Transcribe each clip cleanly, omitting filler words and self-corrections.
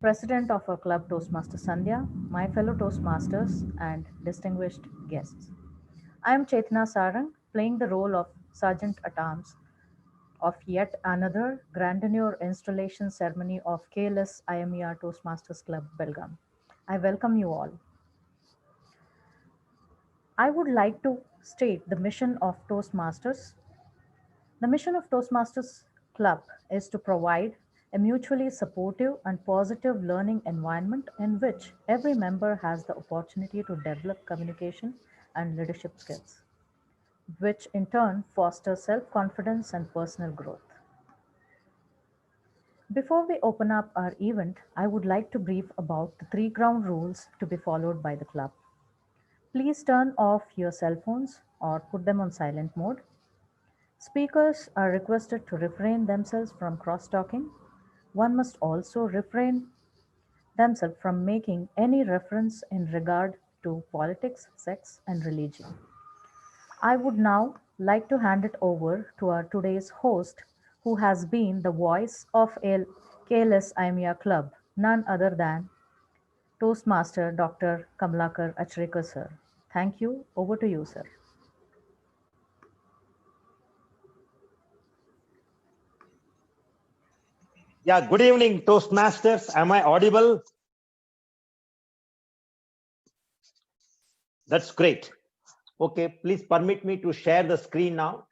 President of our club Toastmaster Sandhya, my fellow Toastmasters, and distinguished guests. I am Chetna Sarang, playing the role of Sergeant at Arms of yet another grandeur installation ceremony of Kls Imer Toastmasters Club Belgaum. I welcome you all. I would like to state the mission of Toastmasters. The mission of Toastmasters Club is to provide a mutually supportive and positive learning environment in which every member has the opportunity to develop communication and leadership skills, which in turn foster self confidence and personal growth. Before we open up our event, I would like to brief about the three ground rules to be followed by the club. Please turn off your cell phones or put them on silent mode. Speakers are requested to refrain themselves from cross talking. One must also refrain themselves from making any reference in regard to politics, sex, and religion. I would now like to hand it over to our today's host, who has been the voice of KLS IMEA Club, none other than Toastmaster Dr. Kamlakar Achrikar sir. Thank you. Over to you, sir. Yeah, good evening, Toastmasters. Am I audible? That's great. Okay, please permit me to share the screen now.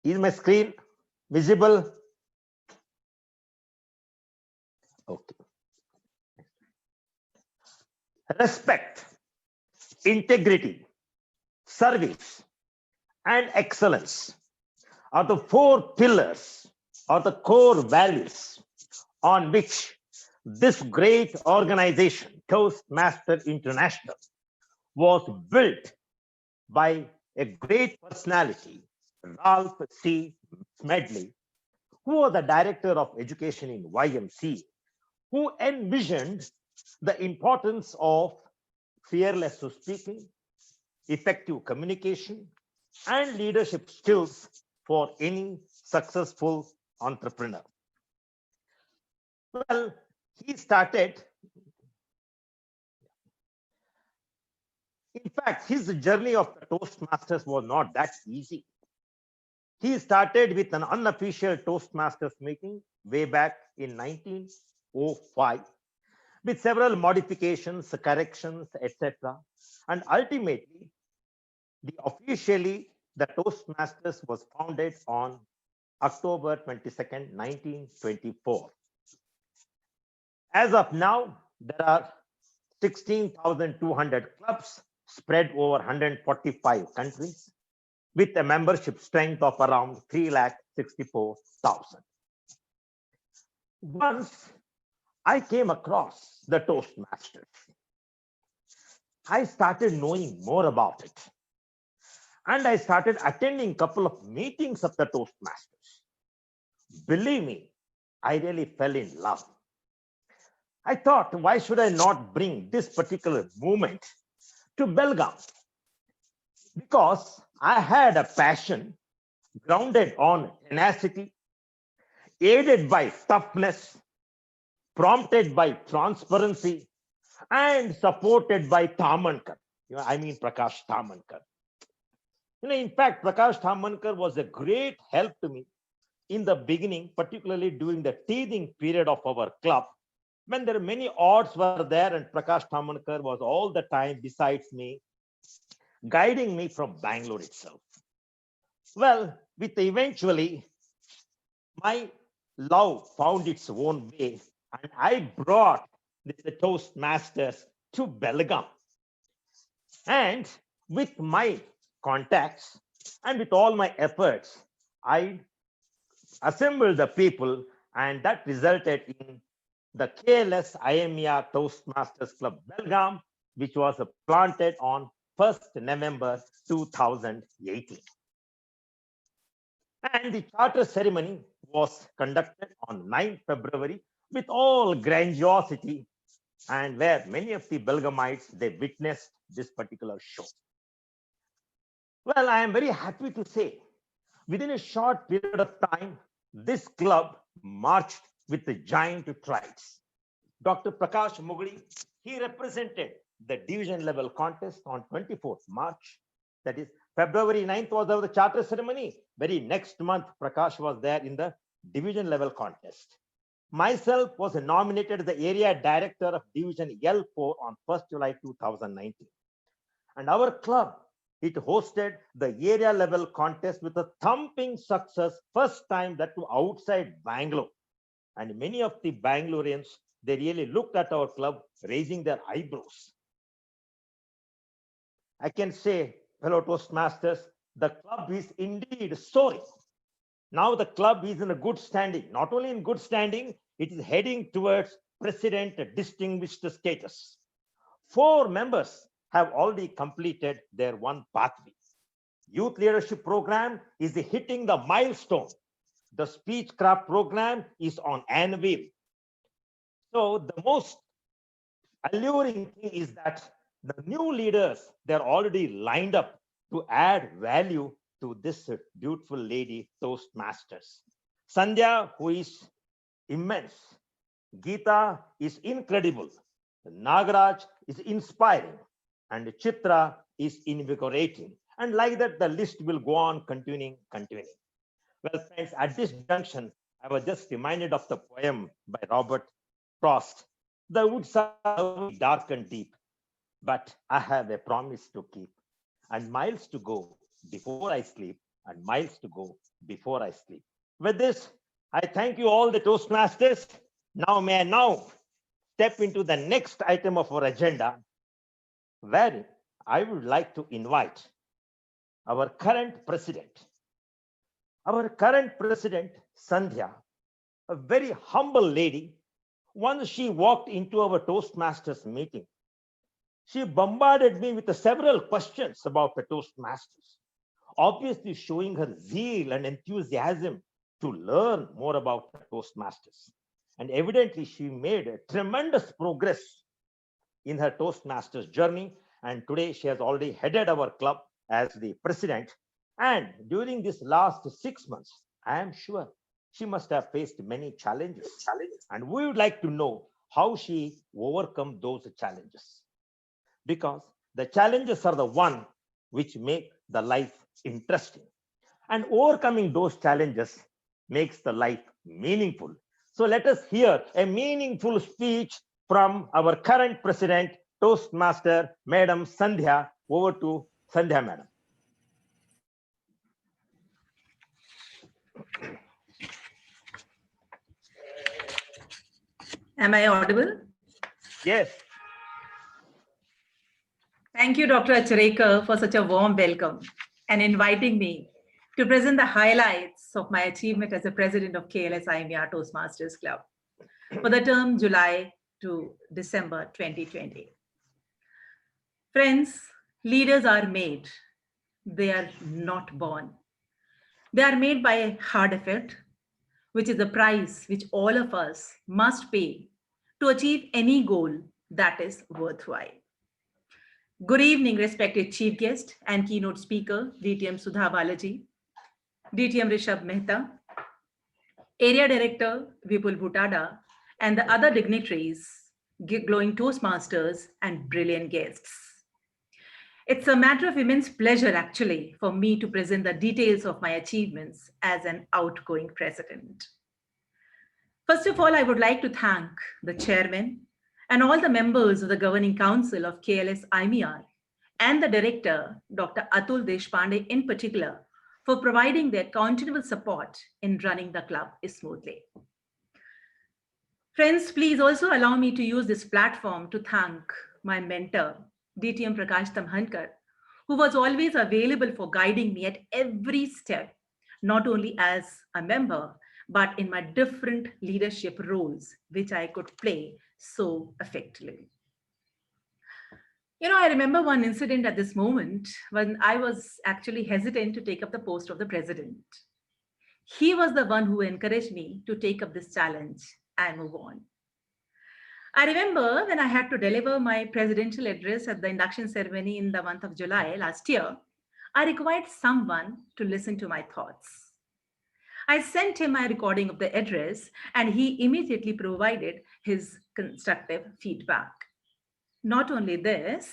Is my screen visible? Okay. Respect, integrity, service, and excellence are the four pillars or the core values on which this great organization, Toastmaster International, was built by a great personality, Ralph C. Smedley, who was the director of education in YMC, who envisioned the importance of fearless speaking, effective communication, and leadership skills for any successful entrepreneur. Well, he started, in fact, his journey of the Toastmasters was not that easy. He started with an unofficial Toastmasters meeting way back in 1905 with several modifications, corrections, etc. And ultimately, the Toastmasters was founded on October 22nd, 1924. As of now, there are 16,200 clubs spread over 145 countries with a membership strength of around 3,64,000. Once I came across the Toastmasters, I started knowing more about it. And I started attending a couple of meetings of the Toastmasters. Believe me, I really fell in love. I thought, why should I not bring this particular movement to Belgaum? Because I had a passion grounded on tenacity, aided by toughness, prompted by transparency, and supported by Tamankar. I mean Prakash Tamankar. In fact, Prakash Tamankar was a great help to me in the beginning, particularly during the teething period of our club, when there are many odds were there, and Prakash Tamankar was all the time besides me, guiding me from Bangalore itself. Well, with eventually, my love found its own way, and I brought the Toastmasters to Belagavi. And with my contacts and with all my efforts, I assembled the people, and that resulted in the KLS IMEA Toastmasters Club Belgaum, which was planted on 1st November 2018. And the charter ceremony was conducted on 9th February with all grandiosity, and where many of the Belgamites they witnessed this particular show. Well, I am very happy to say within a short period of time, this club marched with the giant strides. Dr. Prakash Mugli, he represented the division level contest on 24th March. That is, February 9th was the charter ceremony. Very next month, Prakash was there in the division level contest. Myself was nominated as the area director of Division L4 on 1st July 2019. And our club, it hosted the area level contest with a thumping success, first time that to outside Bangalore. And many of the Bangaloreans, they really looked at our club, raising their eyebrows. I can say, fellow Toastmasters, the club is indeed soaring. Now the club is in a good standing. Not only in good standing, it is heading towards President Distinguished status. 4 members have already completed their one pathway. Youth Leadership Program is hitting the milestone. The Speechcraft Program is on anvil. So the most alluring thing is that the new leaders, they're already lined up to add value to this beautiful lady Toastmasters. Sandhya, who is immense. Geeta is incredible. Nagaraj is inspiring. And Chitra is invigorating. And like that, the list will go on continuing. Well, friends, at this junction, I was just reminded of the poem by Robert Frost. The woods are dark and deep, but I have a promise to keep, and miles to go before I sleep, and miles to go before I sleep. With this, I thank you all the Toastmasters. Now may I now step into the next item of our agenda, where I would like to invite our current president. Our current president, Sandhya, a very humble lady. Once she walked into our Toastmasters meeting, she bombarded me with several questions about the Toastmasters, obviously showing her zeal and enthusiasm to learn more about the Toastmasters. And evidently, she made a tremendous progress in her Toastmasters journey. And today, she has already headed our club as the president. And during this last 6 months, I am sure she must have faced many challenges. And we would like to know how she overcome those challenges. Because the challenges are the one which make the life interesting. And overcoming those challenges makes the life meaningful. So let us hear a meaningful speech from our current president, Toastmaster, Madam Sandhya. Over to Sandhya, Madam. Am I audible? Yes. Thank you, Dr. Acharekar, for such a warm welcome and inviting me to present the highlights of my achievement as a president of Kls Imer Toastmasters Club for the term July to December 2020. Friends, leaders are made. They are not born. They are made by hard effort, which is the price which all of us must pay to achieve any goal that is worthwhile. Good evening, respected chief guest and keynote speaker, DTM Sudha Balaji, DTM Rishabh Mehta, area director Vipul Bhutada, and the other dignitaries, glowing Toastmasters, and brilliant guests. It's a matter of immense pleasure, actually, for me to present the details of my achievements as an outgoing president. First of all, I would like to thank the chairman and all the members of the governing council of Kls Imer and the director, Dr. Atul Deshpande in particular, for providing their continual support in running the club smoothly. Friends, please also allow me to use this platform to thank my mentor, DTM Prakash Tamhankar, who was always available for guiding me at every step, not only as a member, but in my different leadership roles, which I could play so effectively. I remember one incident at this moment when I was actually hesitant to take up the post of the president. He was the one who encouraged me to take up this challenge and move on. I remember when I had to deliver my presidential address at the induction ceremony in the month of July last year, I required someone to listen to my thoughts. I sent him my recording of the address, and he immediately provided his constructive feedback. Not only this,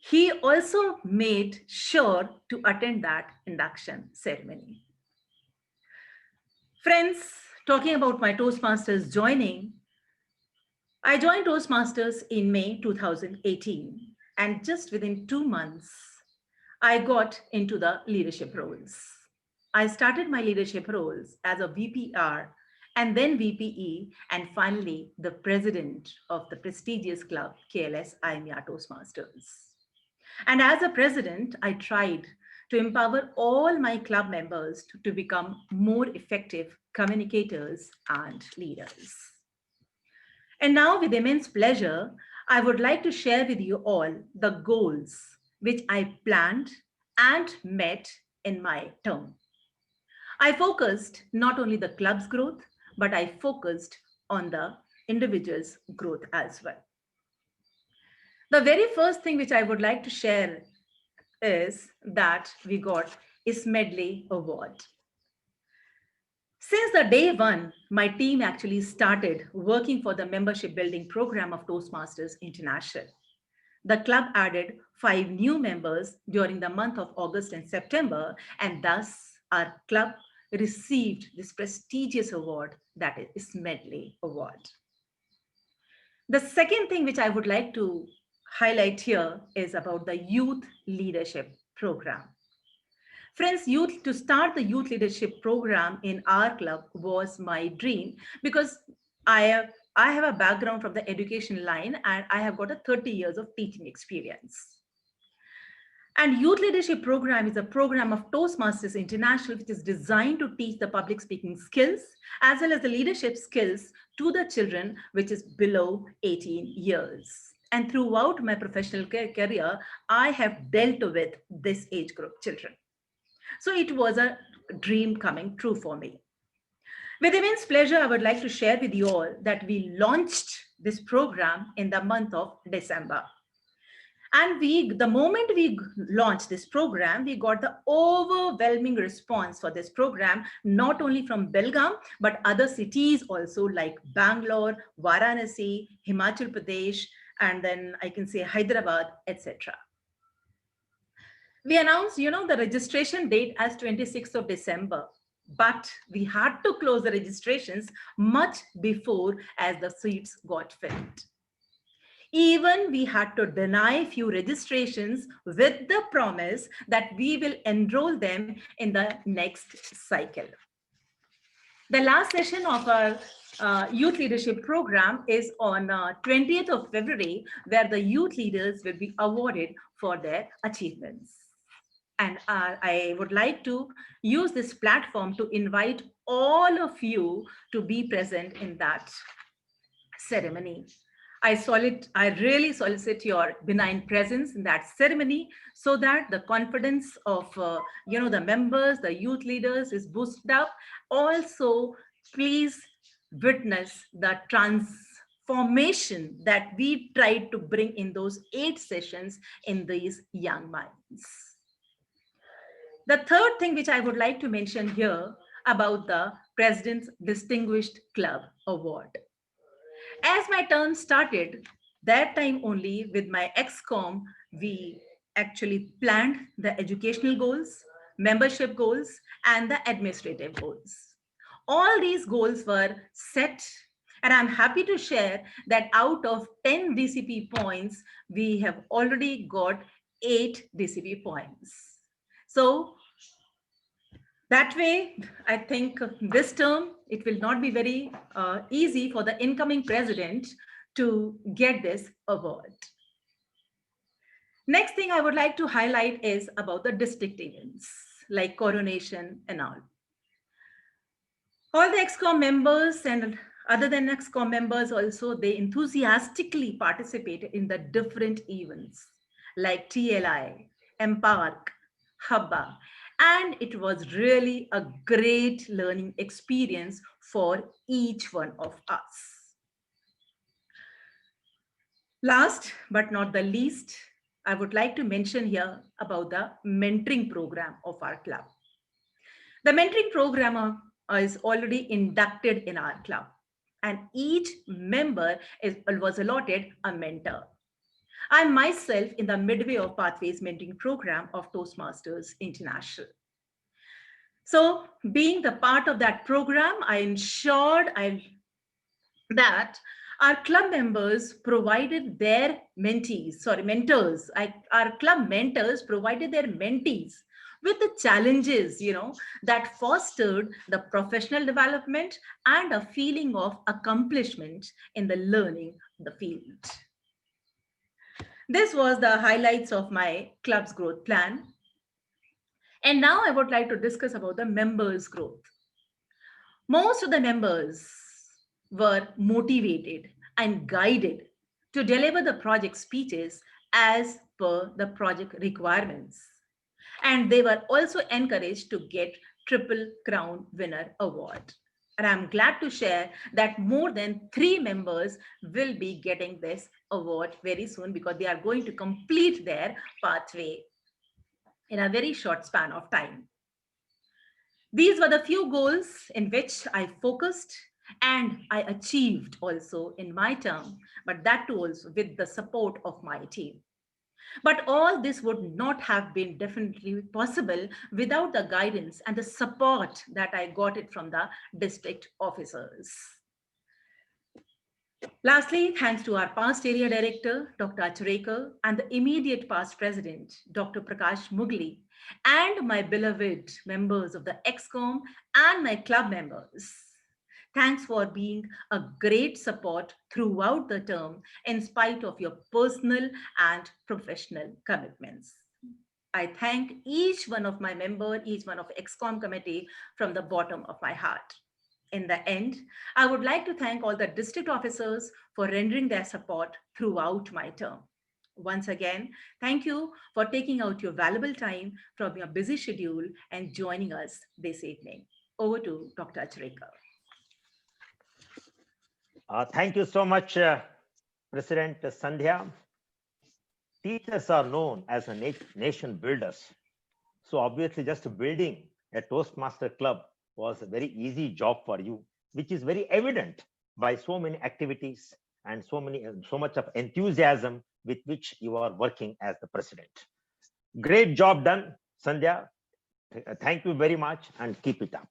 he also made sure to attend that induction ceremony. Friends, talking about my Toastmasters joining, I joined Toastmasters in May 2018, and just within 2 months, I got into the leadership roles. I started my leadership roles as a VPR and then VPE, and finally the president of the prestigious club Kls Imer Toastmasters. And as a president, I tried to empower all my club members to become more effective communicators and leaders. And now, with immense pleasure, I would like to share with you all the goals which I planned and met in my term. I focused not only the club's growth, but I focused on the individual's growth as well. The very first thing which I would like to share is that we got Ismedley Award. Since the day one, my team actually started working for the membership building program of Toastmasters International. The club added 5 new members during the month of August and September, and thus our club received this prestigious award, that is Medley Award. The second thing which I would like to highlight here is about the youth leadership program. Friends, youth to start the youth leadership program in our club was my dream, because I have a background from the education line, and I have got a 30 years of teaching experience. And youth leadership program is a program of Toastmasters International, which is designed to teach the public speaking skills as well as the leadership skills to the children which is below 18 years. And throughout my professional career, I have dealt with this age group children. So it was a dream coming true for me. With immense pleasure, I would like to share with you all that we launched this program in the month of December. And the moment we launched this program, we got the overwhelming response for this program, not only from Belgaum, but other cities also like Bangalore, Varanasi, Himachal Pradesh, and then I can say Hyderabad, etc. We announced, the registration date as 26th of December, but we had to close the registrations much before as the seats got filled. Even we had to deny few registrations with the promise that we will enroll them in the next cycle. The last session of our youth leadership program is on 20th of February, where the youth leaders will be awarded for their achievements. And I would like to use this platform to invite all of you to be present in that ceremony. I really solicit your benign presence in that ceremony, so that the confidence of the members, the youth leaders is boosted up. Also, please witness the transformation that we tried to bring in those 8 sessions in these young minds. The third thing which I would like to mention here about the President's Distinguished Club Award. As my term started, that time only with my Excom, we actually planned the educational goals, membership goals, and the administrative goals. All these goals were set, and I'm happy to share that out of 10 DCP points, we have already got 8 DCP points. So that way, I think this term, it will not be very easy for the incoming president to get this award. Next thing I would like to highlight is about the district events, like coronation and all. All the Excom members and other than Excom members also, they enthusiastically participated in the different events. like TLI, Embark, Habba, and it was really a great learning experience for each one of us. Last but not the least, I would like to mention here about the mentoring program of our club. The mentoring program is already inducted in our club, and each member was allotted a mentor. I myself in the midway of Pathways mentoring program of Toastmasters International. So, being the part of that program, I ensured that our club members provided their mentors, our club mentors provided their mentees with the challenges, that fostered the professional development and a feeling of accomplishment in the learning the field. This was the highlights of my club's growth plan. And now I would like to discuss about the members' growth. Most of the members were motivated and guided to deliver the project speeches as per the project requirements. And they were also encouraged to get Triple Crown Winner Award. And I'm glad to share that more than 3 members will be getting this award very soon because they are going to complete their pathway in a very short span of time. These were the few goals in which I focused and I achieved also in my term, but that too also with the support of my team. But all this would not have been definitely possible without the guidance and the support that I got it from the district officers. Lastly, thanks to our past area director, Dr. Achrekar, and the immediate past president, Dr. Prakash Mugli, and my beloved members of the Excom and my club members. Thanks for being a great support throughout the term in spite of your personal and professional commitments. I thank each one of my members, each one of Excom committee from the bottom of my heart. In the end, I would like to thank all the district officers for rendering their support throughout my term. Once again, thank you for taking out your valuable time from your busy schedule and joining us this evening. Over to Dr. Achrekar. Thank you so much, President Sandhya. Teachers are known as a nation builders. So obviously just building a Toastmaster club was a very easy job for you, which is very evident by so many activities and so much of enthusiasm with which you are working as the president. Great job done, Sandhya. Thank you very much and keep it up.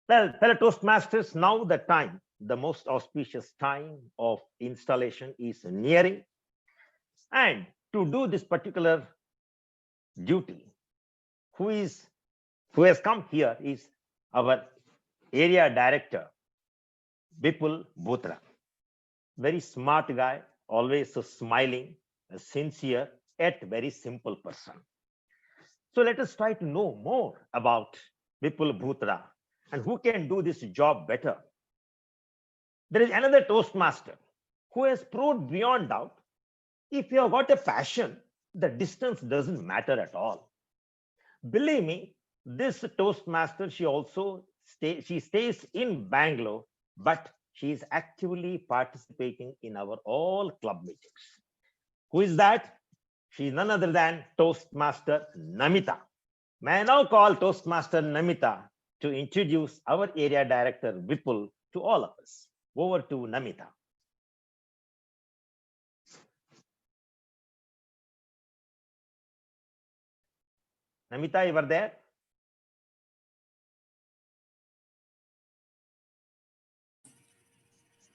Well, fellow Toastmasters, now the most auspicious time of installation is nearing. And to do this particular duty, who has come here is our area director, Bipul Bhutra. Very smart guy, always so smiling, sincere, yet very simple person. So let us try to know more about Bipul Bhutra and who can do this job better. There is another Toastmaster who has proved beyond doubt, if you have got a passion, the distance doesn't matter at all. Believe me, this Toastmaster, she stays in Bangalore, but she is actively participating in our all club meetings. Who is that? She is none other than Toastmaster Namita. May I now call Toastmaster Namita to introduce our area director Vipul to all of us. Over to Namita. Namita, you are there?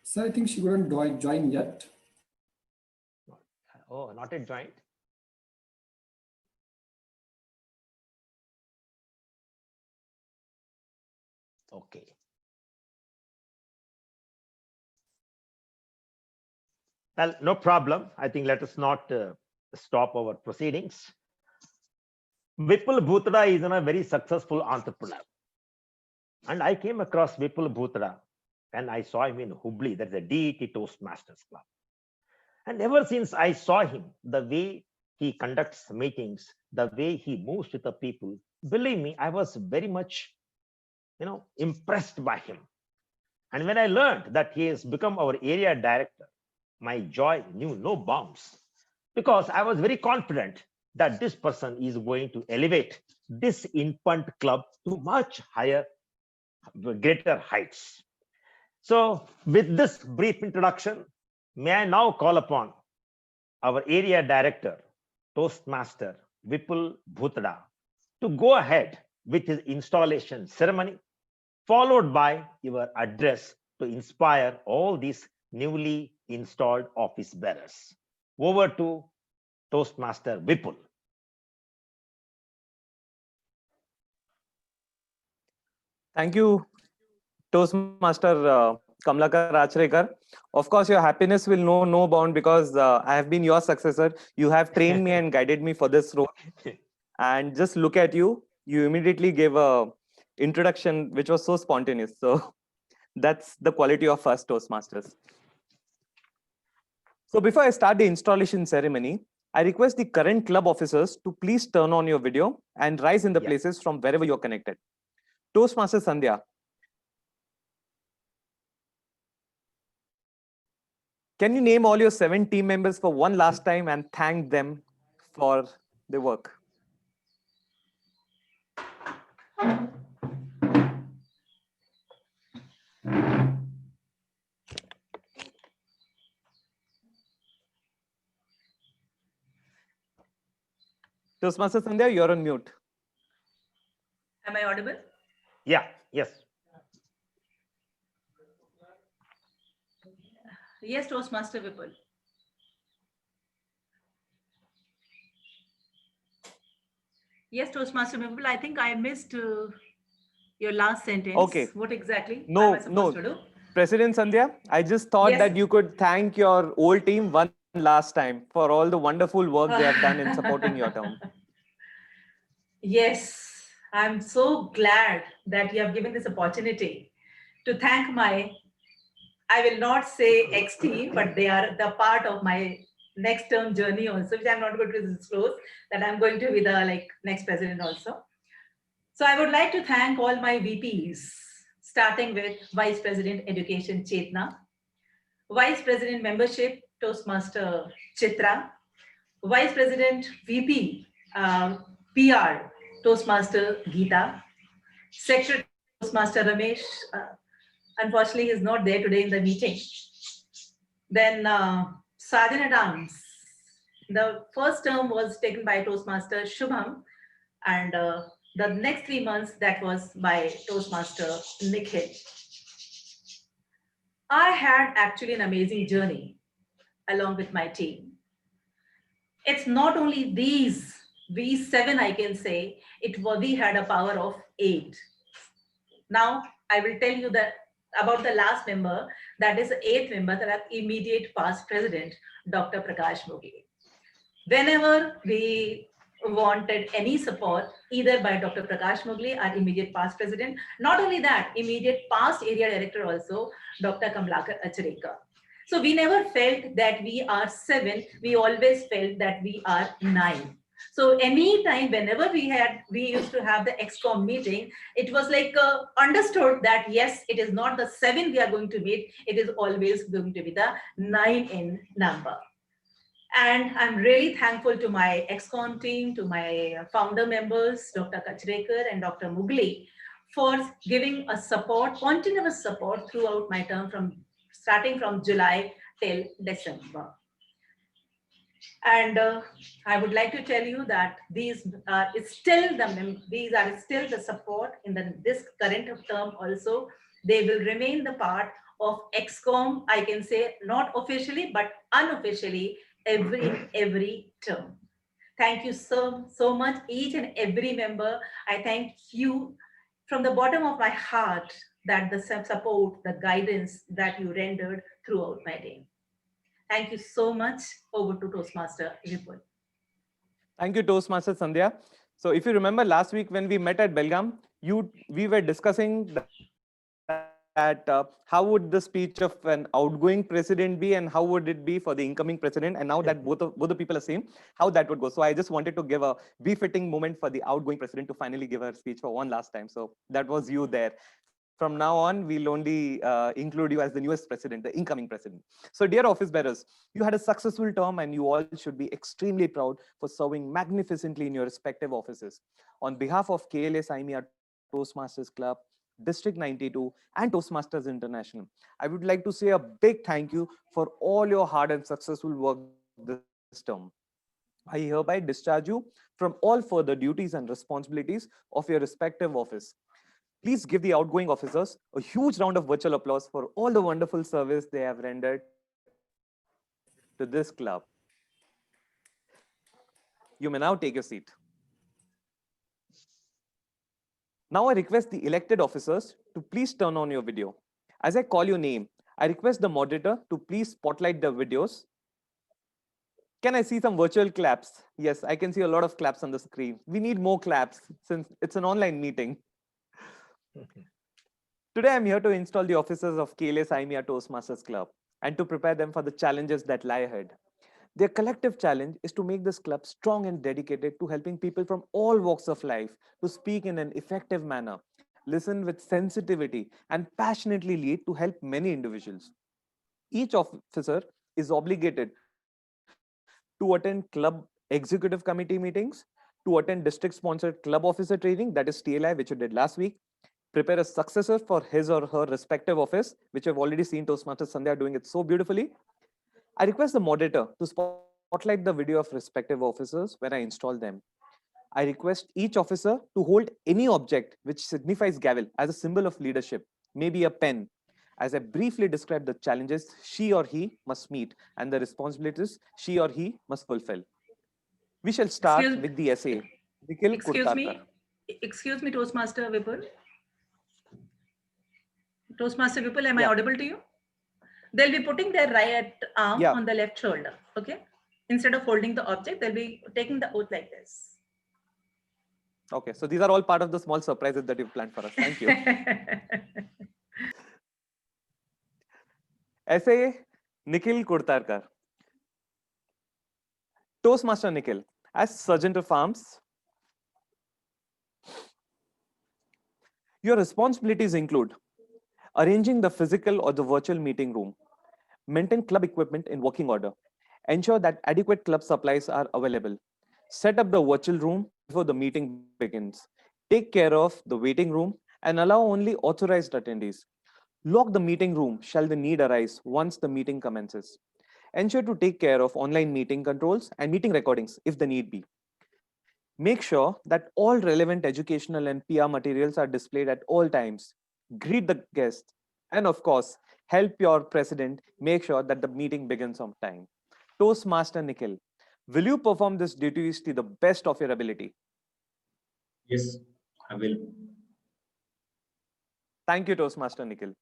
Sir, I think she couldn't join yet. Oh, not yet joined. Okay. Well, no problem. I think let us not stop our proceedings. Vipul Bhutra is a very successful entrepreneur. And I came across Vipul Bhutra and I saw him in Hubli, that's a DET Toastmasters Club. And ever since I saw him, the way he conducts meetings, the way he moves with the people, believe me, I was very much, impressed by him. And when I learned that he has become our area director, my joy knew no bounds because I was very confident that this person is going to elevate this infant club to much higher, greater heights. So, with this brief introduction, may I now call upon our area director, Toastmaster Vipul Bhutada, to go ahead with his installation ceremony, followed by your address to inspire all these newly installed office bearers. Over to Toastmaster Vipul. Thank you, Toastmaster Kamlakar Achrekar. Of course, your happiness will know no bound because I have been your successor. You have trained me and guided me for this role. And just look at you. You immediately gave a introduction which was so spontaneous. So that's the quality of us Toastmasters. So before I start the installation ceremony, I request the current club officers to please turn on your video and rise in the places from wherever you're connected. Toastmaster Sandhya, can you name all your 7 team members for one last time and thank them for the work? Toastmaster Sandhya, you're on mute. Am I audible? Yeah, yes. Yes, Toastmaster Vipul. Yes, Toastmaster Vipul, I think I missed your last sentence. Okay. What exactly No, am I supposed to do? President Sandhya, I just thought that you could thank your old team one last time for all the wonderful work they have done in supporting your term. Yes, I'm so glad that you have given this opportunity to thank my, I will not say ex team, but they are the part of my next term journey also, which I'm not going to disclose that I'm going to be the next president also. So I would like to thank all my VPs, starting with Vice President Education Chetna, Vice President Membership Toastmaster Chitra, Vice President VP PR Toastmaster Geeta, Secretary Toastmaster Ramesh. Unfortunately, he's not there today in the meeting. Then Sergeant at Arms. The first term was taken by Toastmaster Shubham, and the next 3 months that was by Toastmaster Nikhil. I had actually an amazing journey along with my team. It's not only we 7, I can say, we had a power of 8. Now, I will tell you that about the last member, that is the 8th member, that are immediate past president, Dr. Prakash Moghe. Whenever we wanted any support, either by Dr. Prakash Moghe, our immediate past president, not only that, immediate past area director also, Dr. Kamlakar Achrekar. So we never felt that we are 7, we always felt that we are 9. So anytime, whenever we used to have the Excom meeting, it was like understood that yes, it is not the 7 we are going to meet, it is always going to be the 9 in number. And I'm really thankful to my Excom team, to my founder members, Dr. Kachrekar and Dr. Mugli, for giving us support, continuous support throughout my term starting from July till December. And I would like to tell you that these are still the support in this current term also. They will remain the part of Excom, I can say, not officially, but unofficially, every term. Thank you so much, each and every member. I thank you from the bottom of my heart that the support, the guidance that you rendered throughout my day. Thank you so much. Over to Toastmaster Vipul. Thank you, Toastmaster Sandhya. So if you remember last week when we met at Belgaum, we were discussing that how would the speech of an outgoing president be and how would it be for the incoming president? And now that both the people are same, how that would go. So I just wanted to give a befitting moment for the outgoing president to finally give her speech for one last time. So that was you there. From now on, we'll only include you as the newest president, the incoming president. So dear office bearers, you had a successful term and you all should be extremely proud for serving magnificently in your respective offices. On behalf of KLS IMEA Toastmasters Club, District 92, and Toastmasters International, I would like to say a big thank you for all your hard and successful work this term. I hereby discharge you from all further duties and responsibilities of your respective office. Please give the outgoing officers a huge round of virtual applause for all the wonderful service they have rendered to this club. You may now take your seat. Now I request the elected officers to please turn on your video. As I call your name, I request the moderator to please spotlight the videos. Can I see some virtual claps? Yes, I can see a lot of claps on the screen. We need more claps since it's an online meeting. Today, I'm here to install the officers of Kls Imer Toastmasters Club and to prepare them for the challenges that lie ahead. Their collective challenge is to make this club strong and dedicated to helping people from all walks of life to speak in an effective manner, listen with sensitivity, and passionately lead to help many individuals. Each officer is obligated to attend club executive committee meetings, to attend district-sponsored club officer training, that is TLI, which you did last week, prepare a successor for his or her respective office, which I've already seen Toastmasters Sandhya doing it so beautifully. I request the moderator to spotlight the video of respective officers when I install them. I request each officer to hold any object which signifies gavel as a symbol of leadership, maybe a pen, as I briefly describe the challenges she or he must meet and the responsibilities she or he must fulfill. We shall start Excuse, with the essay. Nikhil excuse Kurtarkar. me, excuse me, Toastmaster Vipul. Toastmaster Vipul, am I Yeah, audible to you? They'll be putting their right arm yeah. on the left shoulder, okay? Instead of holding the object, they'll be taking the oath like this. Okay, so these are all part of the small surprises that you've planned for us. Thank you. Essay Nikhil Kurtarkar. Toastmaster Nikhil, as Sergeant of Arms, your responsibilities include arranging the physical or the virtual meeting room, maintain club equipment in working order, ensure that adequate club supplies are available, set up the virtual room before the meeting begins, take care of the waiting room, and allow only authorized attendees. Lock the meeting room shall the need arise once the meeting commences. Ensure to take care of online meeting controls and meeting recordings if the need be. Make sure that all relevant educational and PR materials are displayed at all times. Greet the guests. And of course, help your president make sure that the meeting begins on time. Toastmaster Nikhil, will you perform this duties to the best of your ability? Yes, I will. Thank you, Toastmaster Nikhil.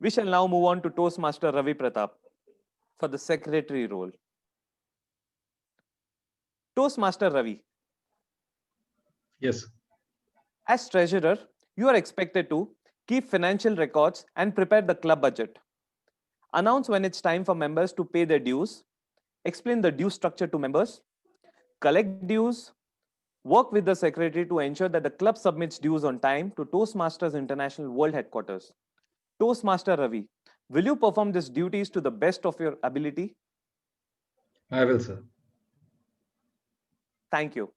We shall now move on to Toastmaster Ravi Pratap for the secretary role. Toastmaster Ravi, Yes. as treasurer, you are expected to keep financial records and prepare the club budget. Announce when it's time for members to pay their dues, explain the due structure to members, collect dues, work with the secretary to ensure that the club submits dues on time to Toastmasters International World Headquarters. Toastmaster Ravi, will you perform these duties to the best of your ability? I will, sir. Thank you.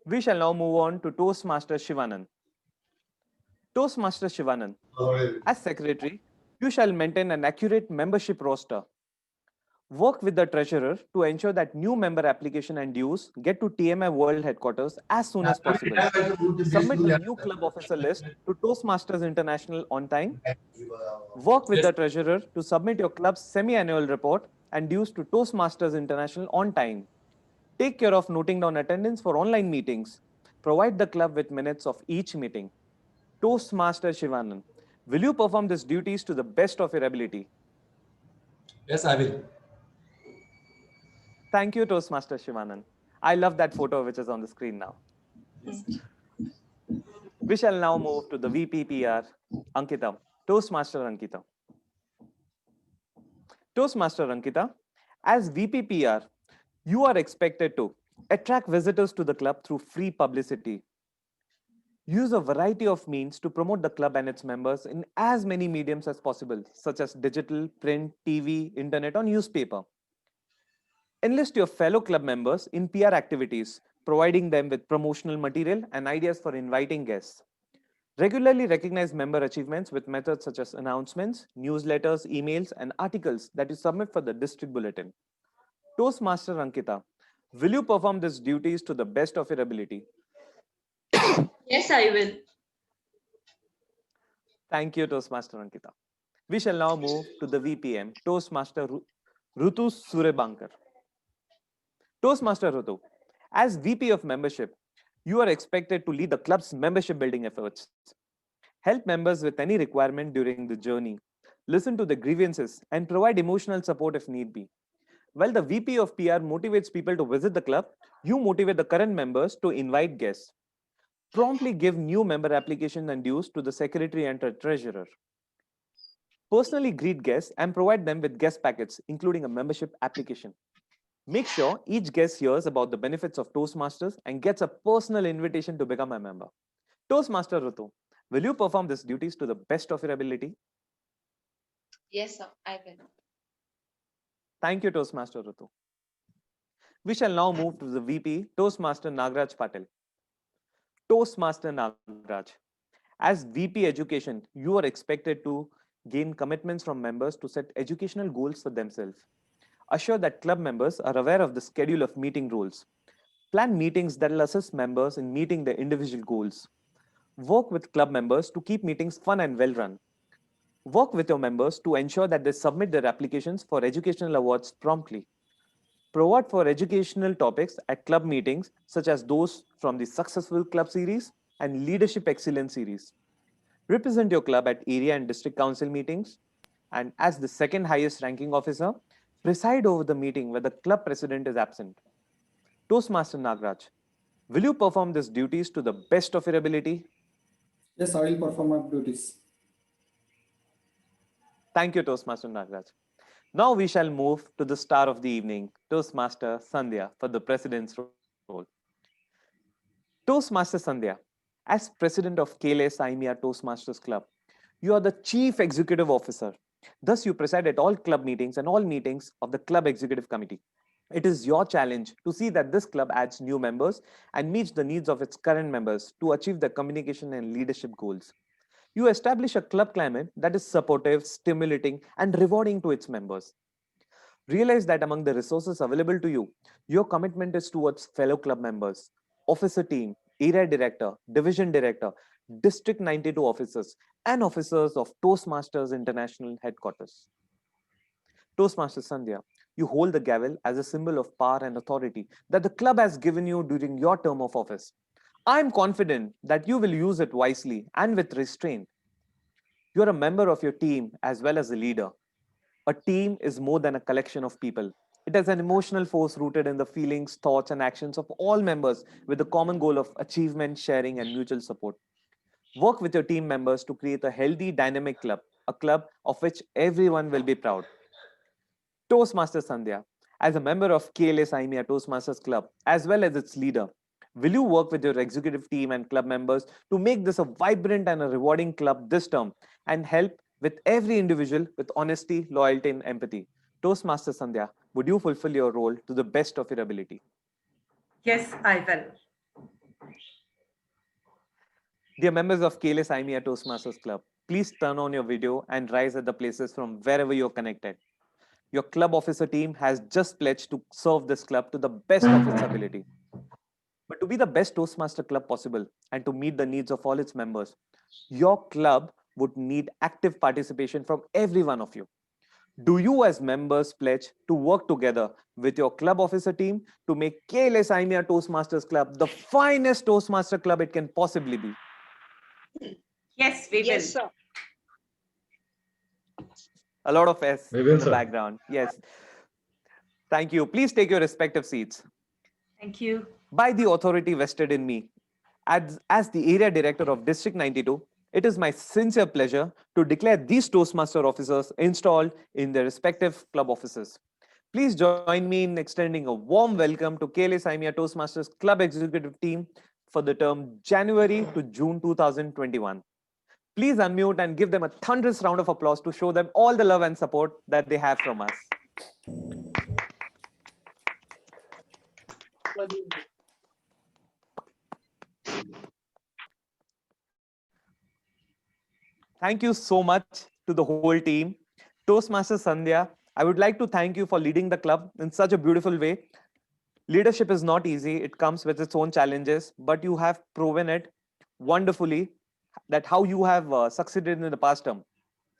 We shall now move on to Toastmaster Shivanan. Toastmaster Shivanan, as secretary, you shall maintain an accurate membership roster. Work with the treasurer to ensure that new member application and dues get to TMI World Headquarters as soon as possible. Submit the new club officer list to Toastmasters International on time. Work with the treasurer to submit your club's semi-annual report and dues to Toastmasters International on time. Take care of noting down attendance for online meetings. Provide the club with minutes of each meeting. Toastmaster Shivanan, will you perform these duties to the best of your ability? Yes, I will. Thank you, Toastmaster Shivanan. I love that photo which is on the screen now. We shall now move to the VPPR, Ankitam. Toastmaster Ankita. Toastmaster Ankita, as VPPR, you are expected to attract visitors to the club through free publicity. Use a variety of means to promote the club and its members in as many mediums as possible, such as digital, print, TV, internet, or newspaper. Enlist your fellow club members in PR activities, providing them with promotional material and ideas for inviting guests. Regularly recognize member achievements with methods such as announcements, newsletters, emails, and articles that you submit for the district bulletin. Toastmaster Ankita, will you perform these duties to the best of your ability? Yes, I will. Thank you, Toastmaster Ankita. We shall now move to the VPM, Toastmaster Rutu Surebankar. Toastmaster Rutu, as VP of membership, you are expected to lead the club's membership building efforts. Help members with any requirement during the journey. Listen to the grievances and provide emotional support if need be. While the VP of PR motivates people to visit the club, you motivate the current members to invite guests. Promptly give new member applications and dues to the secretary and treasurer. Personally greet guests and provide them with guest packets, including a membership application. Make sure each guest hears about the benefits of Toastmasters and gets a personal invitation to become a member. Toastmaster Rutu, will you perform these duties to the best of your ability? Yes, sir, I will. Thank you, Toastmaster Rutu. We shall now move to the VP, Toastmaster Nagraj Patel. Toastmaster Nagraj, as VP Education, you are expected to gain commitments from members to set educational goals for themselves. Assure that club members are aware of the schedule of meeting rules. Plan meetings that will assist members in meeting their individual goals. Work with club members to keep meetings fun and well run. Work with your members to ensure that they submit their applications for educational awards promptly. Provide for educational topics at club meetings, such as those from the Successful Club series and Leadership Excellence series. Represent your club at area and district council meetings. And as the second highest ranking officer, preside over the meeting where the club president is absent. Toastmaster Nagraj, will you perform these duties to the best of your ability? Yes, I will perform my duties. Thank you, Toastmaster Nagraj. Now we shall move to the star of the evening, Toastmaster Sandhya, for the president's role. Toastmaster Sandhya, as president of Kls Imer Toastmasters Club, you are the chief executive officer. Thus, you preside at all club meetings and all meetings of the club executive committee. It is your challenge to see that this club adds new members and meets the needs of its current members to achieve their communication and leadership goals. You establish a club climate that is supportive, stimulating, and rewarding to its members. Realize that among the resources available to you, your commitment is towards fellow club members, officer team, area director, division director, district 92 officers, and officers of Toastmasters International headquarters. Toastmaster Sandhya, you hold the gavel as a symbol of power and authority that the club has given you during your term of office. I am confident that you will use it wisely and with restraint. You are a member of your team as well as a leader. A team is more than a collection of people. It is an emotional force rooted in the feelings, thoughts, and actions of all members with the common goal of achievement, sharing, and mutual support. Work with your team members to create a healthy, dynamic club, a club of which everyone will be proud. Toastmaster Sandhya, as a member of KLS IMEA Toastmasters Club, as well as its leader, will you work with your executive team and club members to make this a vibrant and a rewarding club this term and help with every individual with honesty, loyalty, and empathy? Toastmaster Sandhya, would you fulfill your role to the best of your ability? Yes, I will. Dear members of KLS IMEA Toastmasters Club, please turn on your video and rise at the places from wherever you're connected. Your club officer team has just pledged to serve this club to the best of its ability. But to be the best Toastmaster club possible and to meet the needs of all its members, your club would need active participation from every one of you. Do you, as members, pledge to work together with your club officer team to make KLS IMEA Toastmasters Club the finest Toastmaster club it can possibly be? Yes, we will. Yes, sir. A lot of S We will, in the sir. background. Yes. Thank you. Please take your respective seats. Thank you. By the authority vested in me, as the area director of District 92, It is my sincere pleasure to declare these Toastmaster officers installed in their respective club offices. Please join me in extending a warm welcome to Kls Imer Toastmasters Club Executive Team for the term January to June 2021. Please unmute and give them a thunderous round of applause to show them all the love and support that they have from us. Thank you so much to the whole team. Toastmaster Sandhya, I would like to thank you for leading the club in such a beautiful way. Leadership is not easy. It comes with its own challenges, but you have proven it wonderfully that how you have succeeded in the past term.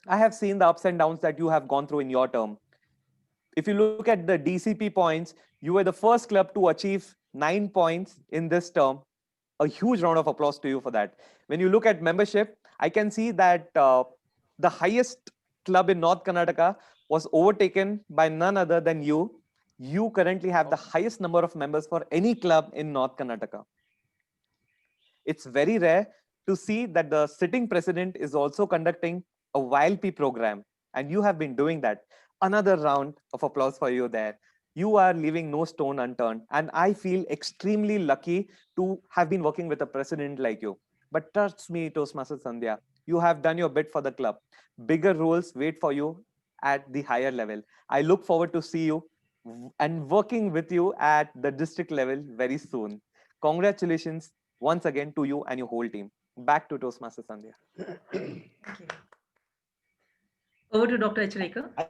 I have seen the ups and downs that you have gone through in your term. If you look at the DCP points, you were the first club to achieve 9 points in this term. A huge round of applause to you for that. When you look at membership, I can see that the highest club in North Karnataka was overtaken by none other than you. You currently have the highest number of members for any club in North Karnataka. It's very rare to see that the sitting president is also conducting a YLP program, and you have been doing that. Another round of applause for you there. You are leaving no stone unturned, and I feel extremely lucky to have been working with a president like you. But trust me, Toastmaster Sandhya, you have done your bit for the club. Bigger roles wait for you at the higher level. I look forward to see you and working with you at the district level very soon. Congratulations once again to you and your whole team. Back to Toastmaster Sandhya. Thank you. Over to Dr. Achareka. I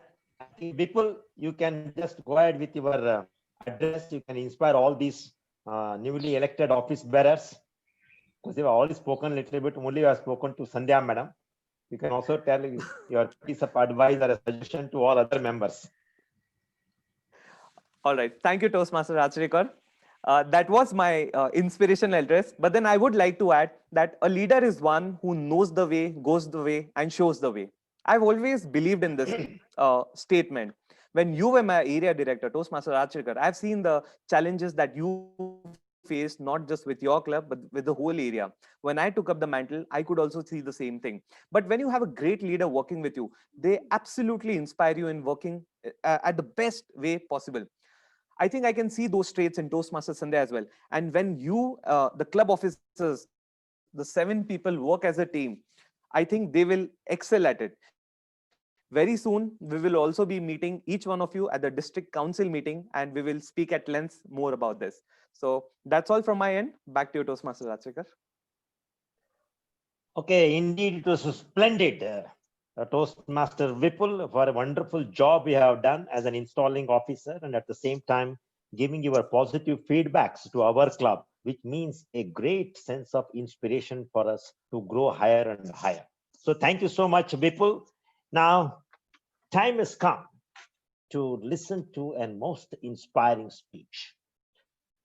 think people, you can just go ahead with your address. You can inspire all these newly elected office bearers, because they've already spoken a little bit. Only you have spoken to Sandhya madam. You can also tell your piece of advice or a suggestion to all other members. All right. Thank you, Toastmaster Achareka. That was my inspirational address. But then I would like to add that a leader is one who knows the way, goes the way, and shows the way. I've always believed in this statement. When you were my area director, Toastmaster Achareka, I've seen the challenges that you faced, not just with your club, but with the whole area. When I took up the mantle, I could also see the same thing. But when you have a great leader working with you, they absolutely inspire you in working at the best way possible. I think I can see those traits in Toastmaster Sunday as well. And when you, the club officers, the 7 people work as a team, I think they will excel at it. Very soon, we will also be meeting each one of you at the district council meeting, and we will speak at length more about this. So that's all from my end. Back to you, Toastmaster Rajshekar. Okay, indeed, it was splendid. Toastmaster Vipul, for a wonderful job you have done as an installing officer, and at the same time giving your positive feedbacks to our club, which means a great sense of inspiration for us to grow higher and higher. So thank you so much, Vipul. Now, time has come to listen to a most inspiring speech,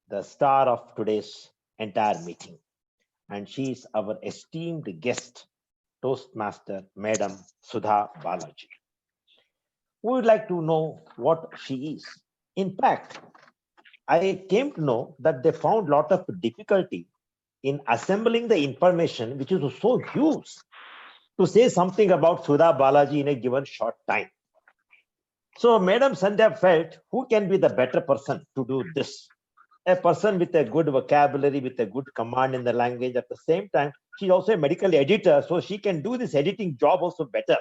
the star of today's entire meeting. And she is our esteemed guest, Toastmaster Madam Sudha Balaji. We would like to know what she is. In fact, I came to know that they found a lot of difficulty in assembling the information, which is so huge, to say something about Sudha Balaji in a given short time. So Madam Sandhya felt, who can be the better person to do this? A person with a good vocabulary, with a good command in the language. At the same time, she's also a medical editor, so she can do this editing job also better.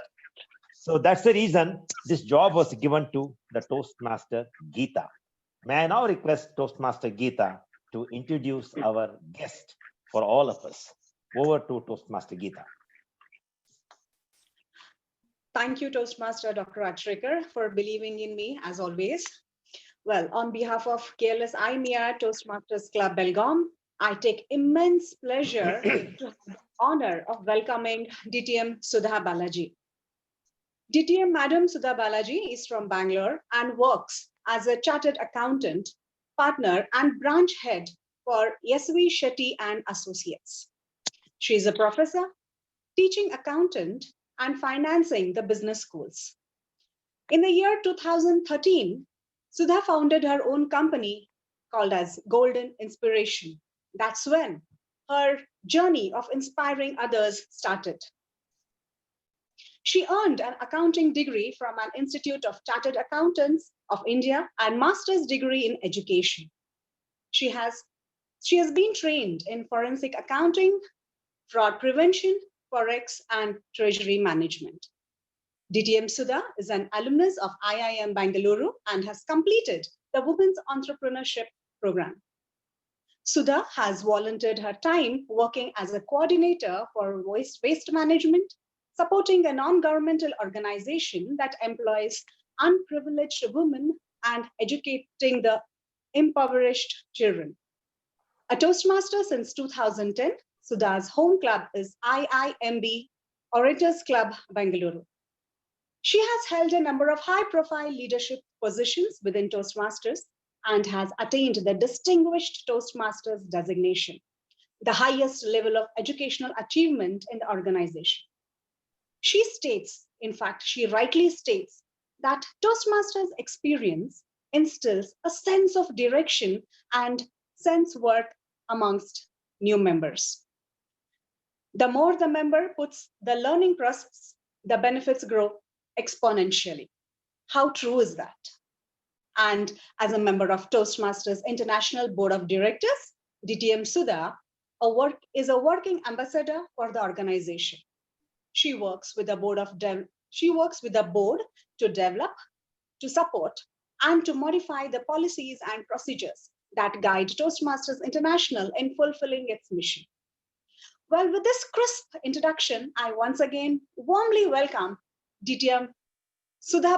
So that's the reason this job was given to the Toastmaster Geeta. May I now request Toastmaster Geeta to introduce our guest for all of us. Over to Toastmaster Geeta. Thank you, Toastmaster Dr. Achareka, for believing in me as always. Well, on behalf of Kls Imer Toastmasters Club Belgavi, I take immense pleasure to have the honor of welcoming DTM Sudha Balaji. DTM Madam Sudha Balaji is from Bangalore and works as a chartered accountant, partner, and branch head for SV Shetty and Associates. She is a professor, teaching accountant, and financing the business schools. In the year 2013, Sudha founded her own company called as Golden Inspiration. That's when her journey of inspiring others started. She earned an accounting degree from an Institute of Chartered Accountants of India and master's degree in education. She has been trained in forensic accounting, fraud prevention, forex, and treasury management. DTM Sudha is an alumnus of IIM Bangalore and has completed the Women's Entrepreneurship Program. Sudha has volunteered her time working as a coordinator for waste management, supporting a non-governmental organization that employs unprivileged women and educating the impoverished children. A Toastmaster since 2010, Sudha's home club is IIMB Orators Club, Bangalore. She has held a number of high-profile leadership positions within Toastmasters and has attained the Distinguished Toastmasters designation, the highest level of educational achievement in the organization. She states, in fact, she rightly states that Toastmasters experience instills a sense of direction and sense worth amongst new members. The more the member puts the learning process, the benefits grow exponentially. How true is that? And as a member of Toastmasters International Board of Directors, DTM Sudha is a working ambassador for the organization. She works with the board to develop, to support, and to modify the policies and procedures that guide Toastmasters International in fulfilling its mission. Well, with this crisp introduction, I once again warmly welcome DTM Sudha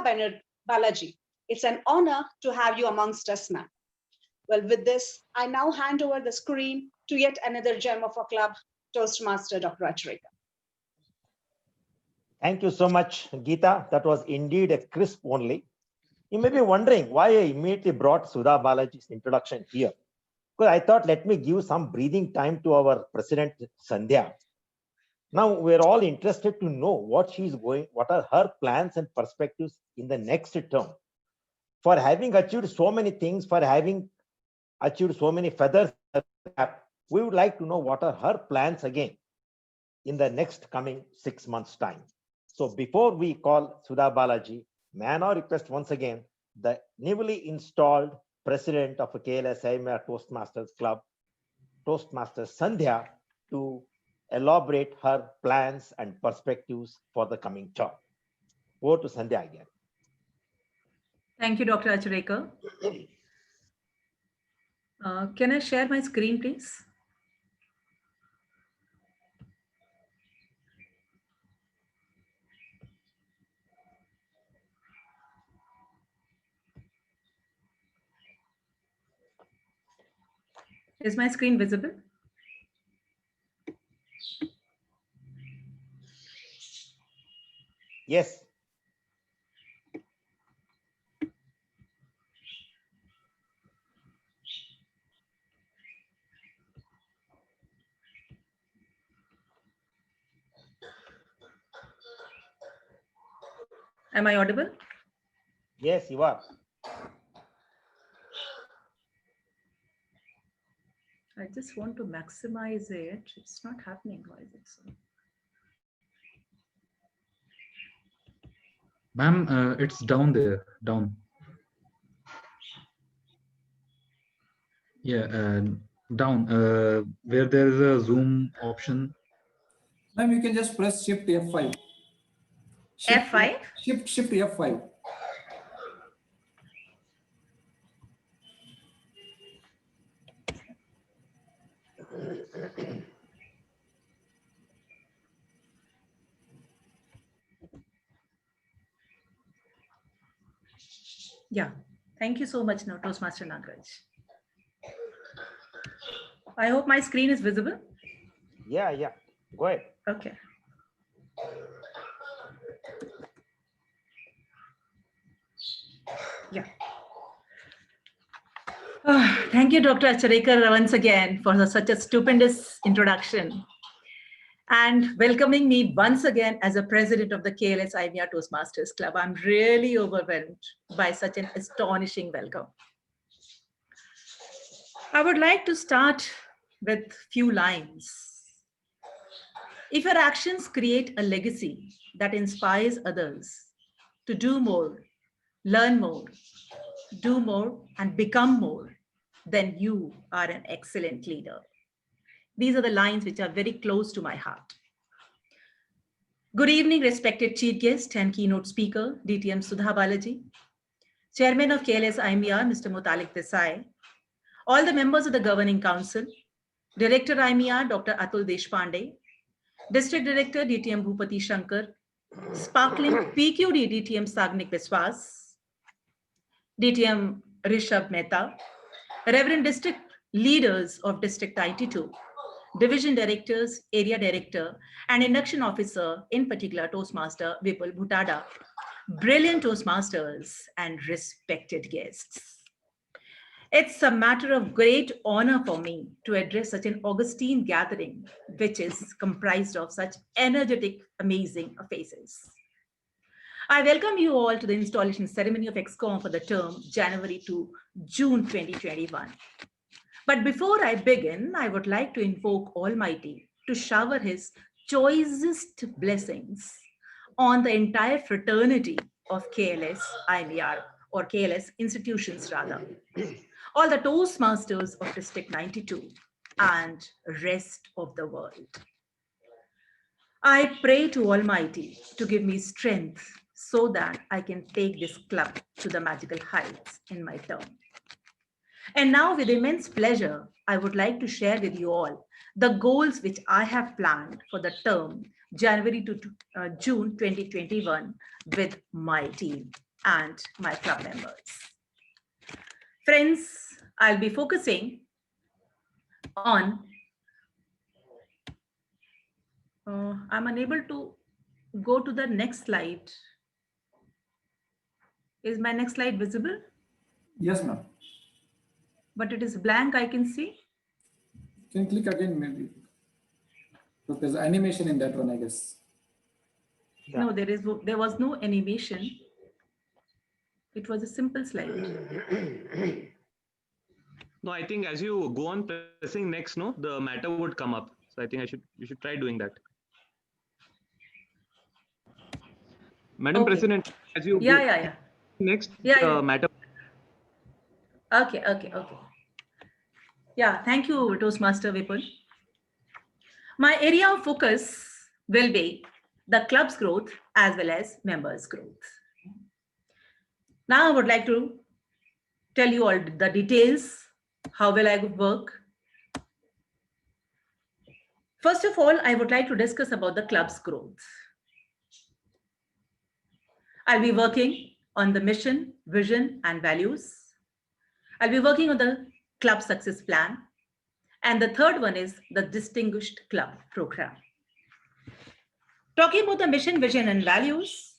Balaji. It's an honor to have you amongst us, ma'am. Well, with this, I now hand over the screen to yet another gem of our club, Toastmaster Dr. Achareka. Thank you so much, Geeta. That was indeed a crisp only. You may be wondering why I immediately brought Sudha Balaji's introduction here. Because I thought, let me give some breathing time to our President Sandhya. Now we're all interested to know what are her plans and perspectives in the next term. For having achieved so many things, for having achieved so many feathers, we would like to know what are her plans again in the next coming 6 months' time. So before we call Sudha Balaji, may I now request once again the newly installed President of Kls Imer Toastmasters Club, Toastmaster Sandhya, to elaborate her plans and perspectives for the coming term. Over to Sandhya again. Thank you, Dr. Achareka. Can I share my screen, please? Is my screen visible? Yes. Am I audible? Yes, you are. I just want to maximize it. It's not happening. Why is it so? Ma'am, it's down there, down. Yeah, down, where there is a zoom option. Ma'am, you can just press Shift F5. F5? Shift F5. Yeah. Thank you so much, now, Toastmaster Nagraj. I hope my screen is visible. Yeah. Go ahead. Okay. Yeah. Thank you, Dr. Achareka, once again for such a stupendous introduction and welcoming me once again as a president of the Kls Imer Toastmasters Club. I'm really overwhelmed by such an astonishing welcome. I would like to start with few lines If your actions create a legacy that inspires others to do more, learn more, do more, and become more, then you are an excellent leader. These are the lines which are very close to my heart. Good evening, respected chief guest and keynote speaker, DTM Sudha Balaji, Chairman of Kls Imer, Mr. Mutalik Desai, all the members of the Governing Council, Director Imer, Dr. Atul Deshpande, District Director, DTM Bhupati Shankar, Sparkling PQD, DTM Sagnik Biswas, DTM Rishabh Mehta, Reverend District Leaders of District 92, Division Directors, Area Director, and Induction Officer, in particular Toastmaster Vipul Bhutada, brilliant Toastmasters, and respected guests. It's a matter of great honor for me to address such an augustine gathering, which is comprised of such energetic, amazing faces. I welcome you all to the installation ceremony of Excom for the term January to June 2021. But before I begin, I would like to invoke Almighty to shower his choicest blessings on the entire fraternity of KLS IMER, or KLS institutions rather, all the Toastmasters of District 92 and rest of the world. I pray to Almighty to give me strength so that I can take this club to the magical heights in my term. And now, with immense pleasure, I would like to share with you all the goals which I have planned for the term January to June 2021 with my team and my club members. Friends, I'll be focusing on, I'm unable to go to the next slide. Is my next slide visible? Yes, ma'am. But it is blank, I can see. Can click again, maybe. Because there's animation in that one, I guess. Yeah. No, there was no animation. It was a simple slide. No, I think as you go on pressing next, no, the matter would come up. So I think you should try doing that. Madam Okay. President, as you Yeah. next, Yeah. matter. Okay. Yeah, thank you, Toastmaster Vipul. My area of focus will be the club's growth as well as members' growth. Now I would like to tell you all the details. How will I work? First of all, I would like to discuss about the club's growth. I'll be working on the mission, vision, and values. I'll be working on the club success plan. And the third one is the distinguished club program. Talking about the mission, vision, and values,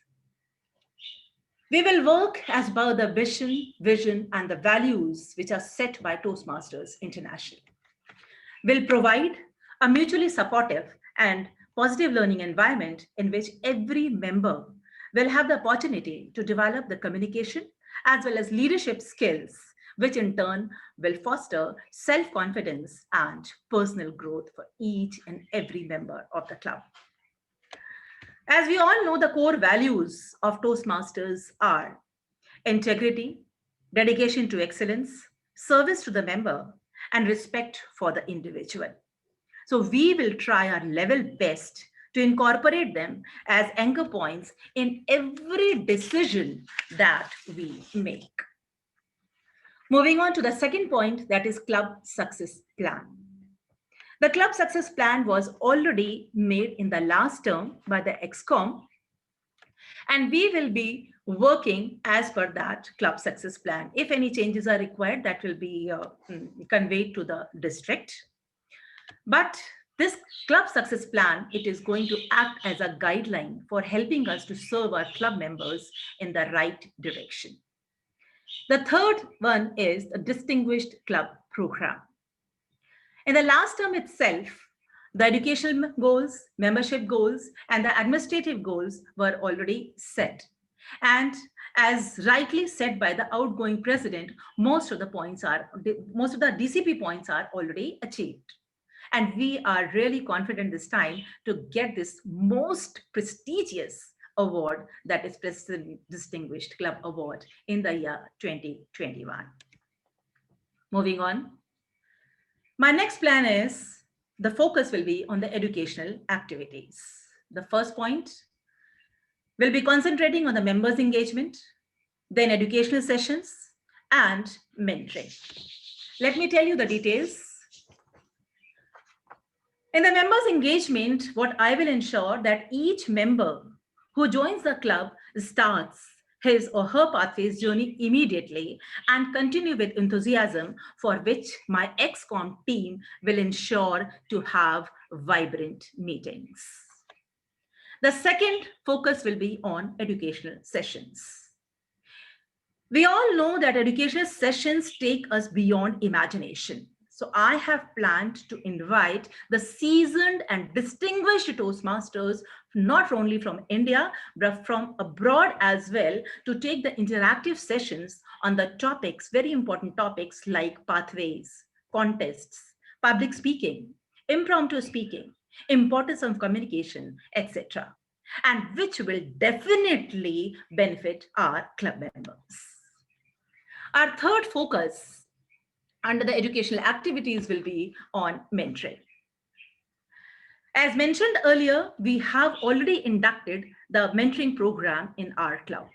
we will work as per the mission, vision, and the values which are set by Toastmasters International. We'll provide a mutually supportive and positive learning environment in which every member will have the opportunity to develop the communication as well as leadership skills, which in turn will foster self-confidence and personal growth for each and every member of the club. As we all know, the core values of Toastmasters are integrity, dedication to excellence, service to the member, and respect for the individual. So we will try our level best to incorporate them as anchor points in every decision that we make. Moving on to the second point, that is club success plan. The club success plan was already made in the last term by the Excom, and we will be working as per that club success plan. If any changes are required, that will be conveyed to the district. But this club success plan, it is going to act as a guideline for helping us to serve our club members in the right direction. The third one is the distinguished club program. In the last term itself, the educational goals, membership goals, and the administrative goals were already set. And as rightly said by the outgoing president, most of the DCP points are already achieved. And we are really confident this time to get this most prestigious award, that is President Distinguished Club Award in the year 2021. Moving on. My next plan is the focus will be on the educational activities. The first point will be concentrating on the members' engagement, then educational sessions, and mentoring. Let me tell you the details. In the members' engagement, what I will ensure that each member who joins the club starts his or her pathways journey immediately and continue with enthusiasm, for which my Excom team will ensure to have vibrant meetings. The second focus will be on educational sessions. We all know that educational sessions take us beyond imagination. So I have planned to invite the seasoned and distinguished Toastmasters, not only from India, but from abroad as well, to take the interactive sessions on the topics, very important topics like pathways, contests, public speaking, impromptu speaking, importance of communication, etc., and which will definitely benefit our club members. Our third focus under the educational activities will be on mentoring. As mentioned earlier, we have already inducted the mentoring program in our club.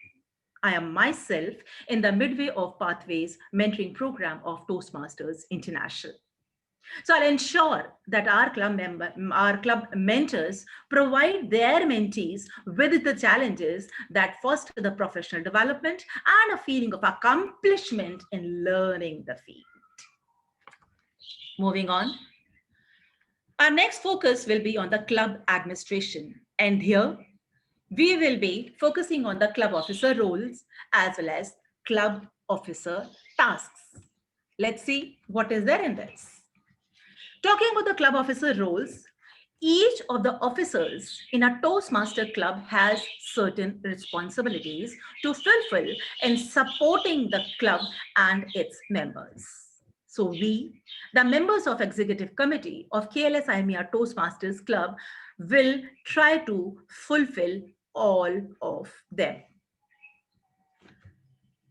I am myself in the midway of Pathways mentoring program of Toastmasters International. So I'll ensure that our club mentors provide their mentees with the challenges that foster the professional development and a feeling of accomplishment in learning the field. Moving on. Our next focus will be on the club administration. And here we will be focusing on the club officer roles as well as club officer tasks. Let's see what is there in this. Talking about the club officer roles, each of the officers in a Toastmaster club has certain responsibilities to fulfill in supporting the club and its members. So we, the members of Executive Committee of Kls Imer Toastmasters Club, will try to fulfill all of them.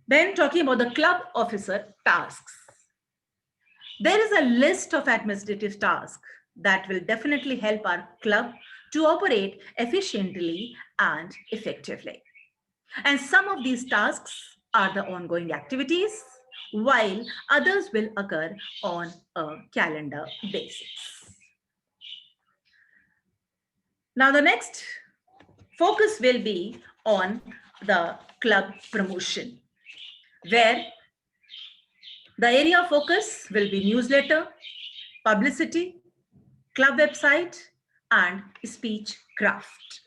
Then talking about the club officer tasks. There is a list of administrative tasks that will definitely help our club to operate efficiently and effectively. And some of these tasks are the ongoing activities, while others will occur on a calendar basis. Now, the next focus will be on the club promotion, where the area of focus will be newsletter, publicity, club website, and speech craft.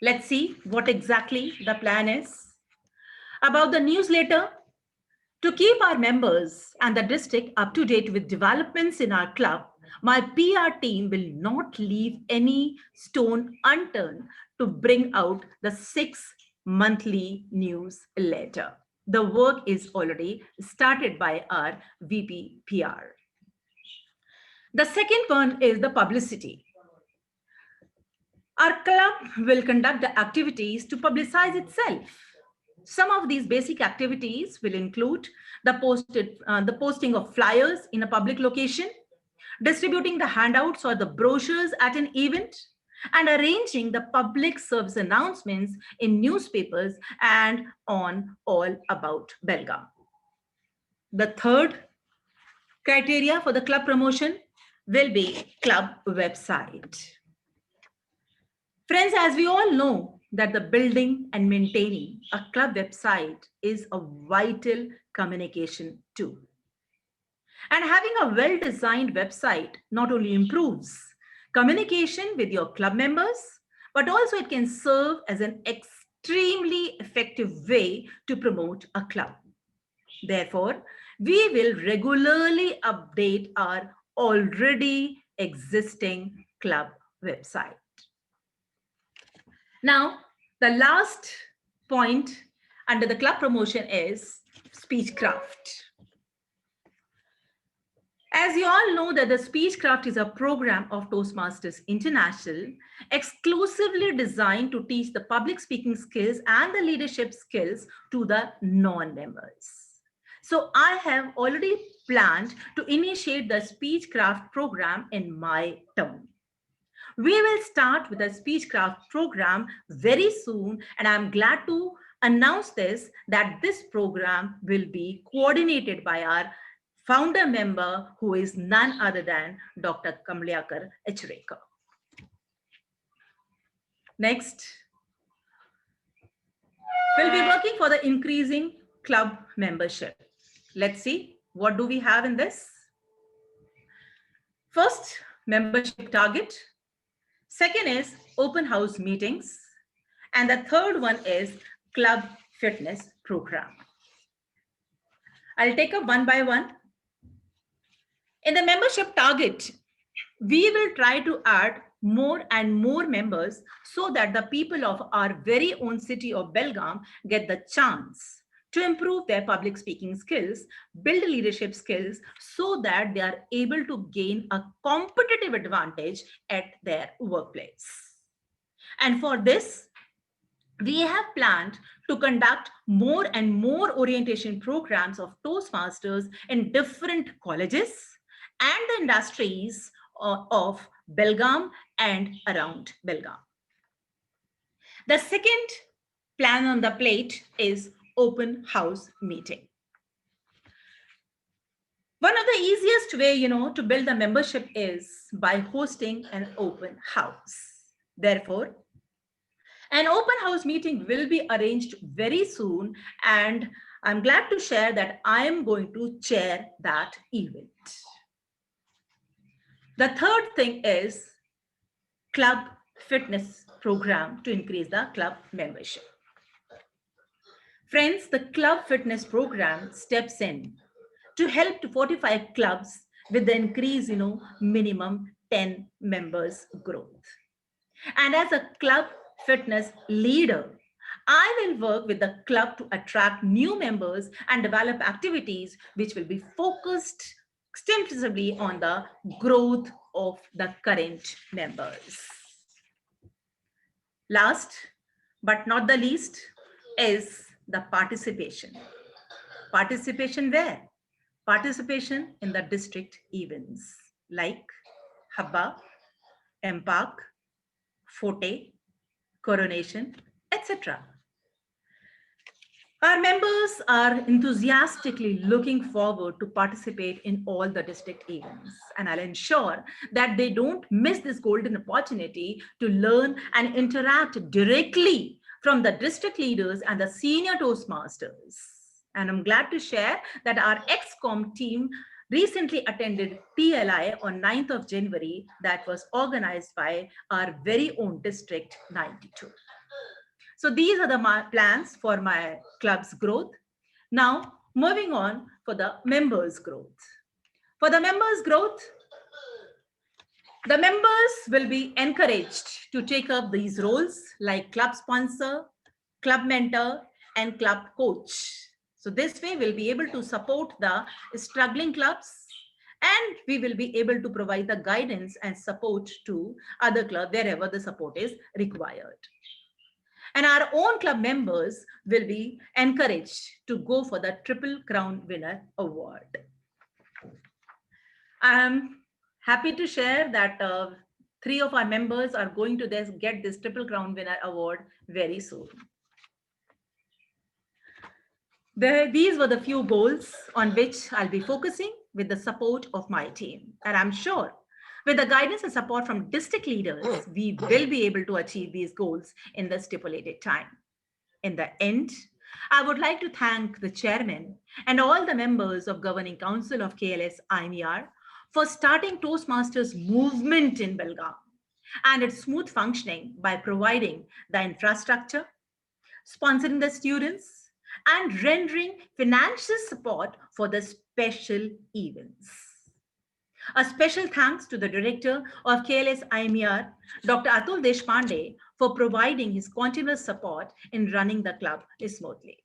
Let's see what exactly the plan is. About the newsletter, to keep our members and the district up to date with developments in our club, my PR team will not leave any stone unturned to bring out the 6 monthly newsletter. The work is already started by our VP PR. The second one is the publicity. Our club will conduct the activities to publicize itself. Some of these basic activities will include the posting of flyers in a public location, distributing the handouts or the brochures at an event, and arranging the public service announcements in newspapers and on all about Belagavi. The third criteria for the club promotion will be club website. Friends, as we all know that the building and maintaining a club website is a vital communication tool. And having a well-designed website not only improves communication with your club members, but also it can serve as an extremely effective way to promote a club. Therefore, we will regularly update our already existing club website. Now, the last point under the club promotion is speechcraft. As you all know that the Speechcraft is a program of Toastmasters International exclusively designed to teach the public speaking skills and the leadership skills to the non-members. So I have already planned to initiate the Speechcraft program in my term. We will start with the Speechcraft program very soon, and I'm glad to announce that this program will be coordinated by our founder member, who is none other than Dr. Kls Imer. Next, we'll be working for the increasing club membership. Let's see, what do we have in this? First, membership target. Second is open house meetings. And the third one is club fitness program. I'll take up one by one. In the membership target, we will try to add more and more members so that the people of our very own city of Belgaum get the chance to improve their public speaking skills, build leadership skills so that they are able to gain a competitive advantage at their workplace. And for this, we have planned to conduct more and more orientation programs of Toastmasters in different colleges and the industries of Belgaum and around Belgaum. The second plan on the plate is open house meeting. One of the easiest way, to build a membership is by hosting an open house. Therefore, an open house meeting will be arranged very soon, and I'm glad to share that I am going to chair that event. The third thing is club fitness program to increase the club membership. Friends, the club fitness program steps in to help to fortify clubs with the increase, minimum 10 members growth. And as a club fitness leader, I will work with the club to attract new members and develop activities which will be focused extensively on the growth of the current members. Last but not the least is the participation. Participation where? Participation in the district events like Habba, Empark, Forte, Coronation, etc. Our members are enthusiastically looking forward to participate in all the district events, and I'll ensure that they don't miss this golden opportunity to learn and interact directly from the district leaders and the senior Toastmasters. And I'm glad to share that our Excom team recently attended TLI on 9th of January that was organized by our very own District 92. So these are the plans for my club's growth. Now, moving on for the members' growth. For the members' growth, the members will be encouraged to take up these roles like club sponsor, club mentor, and club coach. So this way we'll be able to support the struggling clubs, and we will be able to provide the guidance and support to other clubs wherever the support is required. And our own club members will be encouraged to go for the Triple Crown Winner Award. I'm happy to share that 3 of our members are going to get this Triple Crown Winner Award very soon. These were the few goals on which I'll be focusing with the support of my team. And I'm sure with the guidance and support from district leaders, we will be able to achieve these goals in the stipulated time. In the end, I would like to thank the chairman and all the members of Governing Council of Kls Imer for starting Toastmasters movement in Belgaum and its smooth functioning by providing the infrastructure, sponsoring the students, and rendering financial support for the special events. A special thanks to the director of Kls Imer, Dr. Atul Deshpande, for providing his continuous support in running the club smoothly.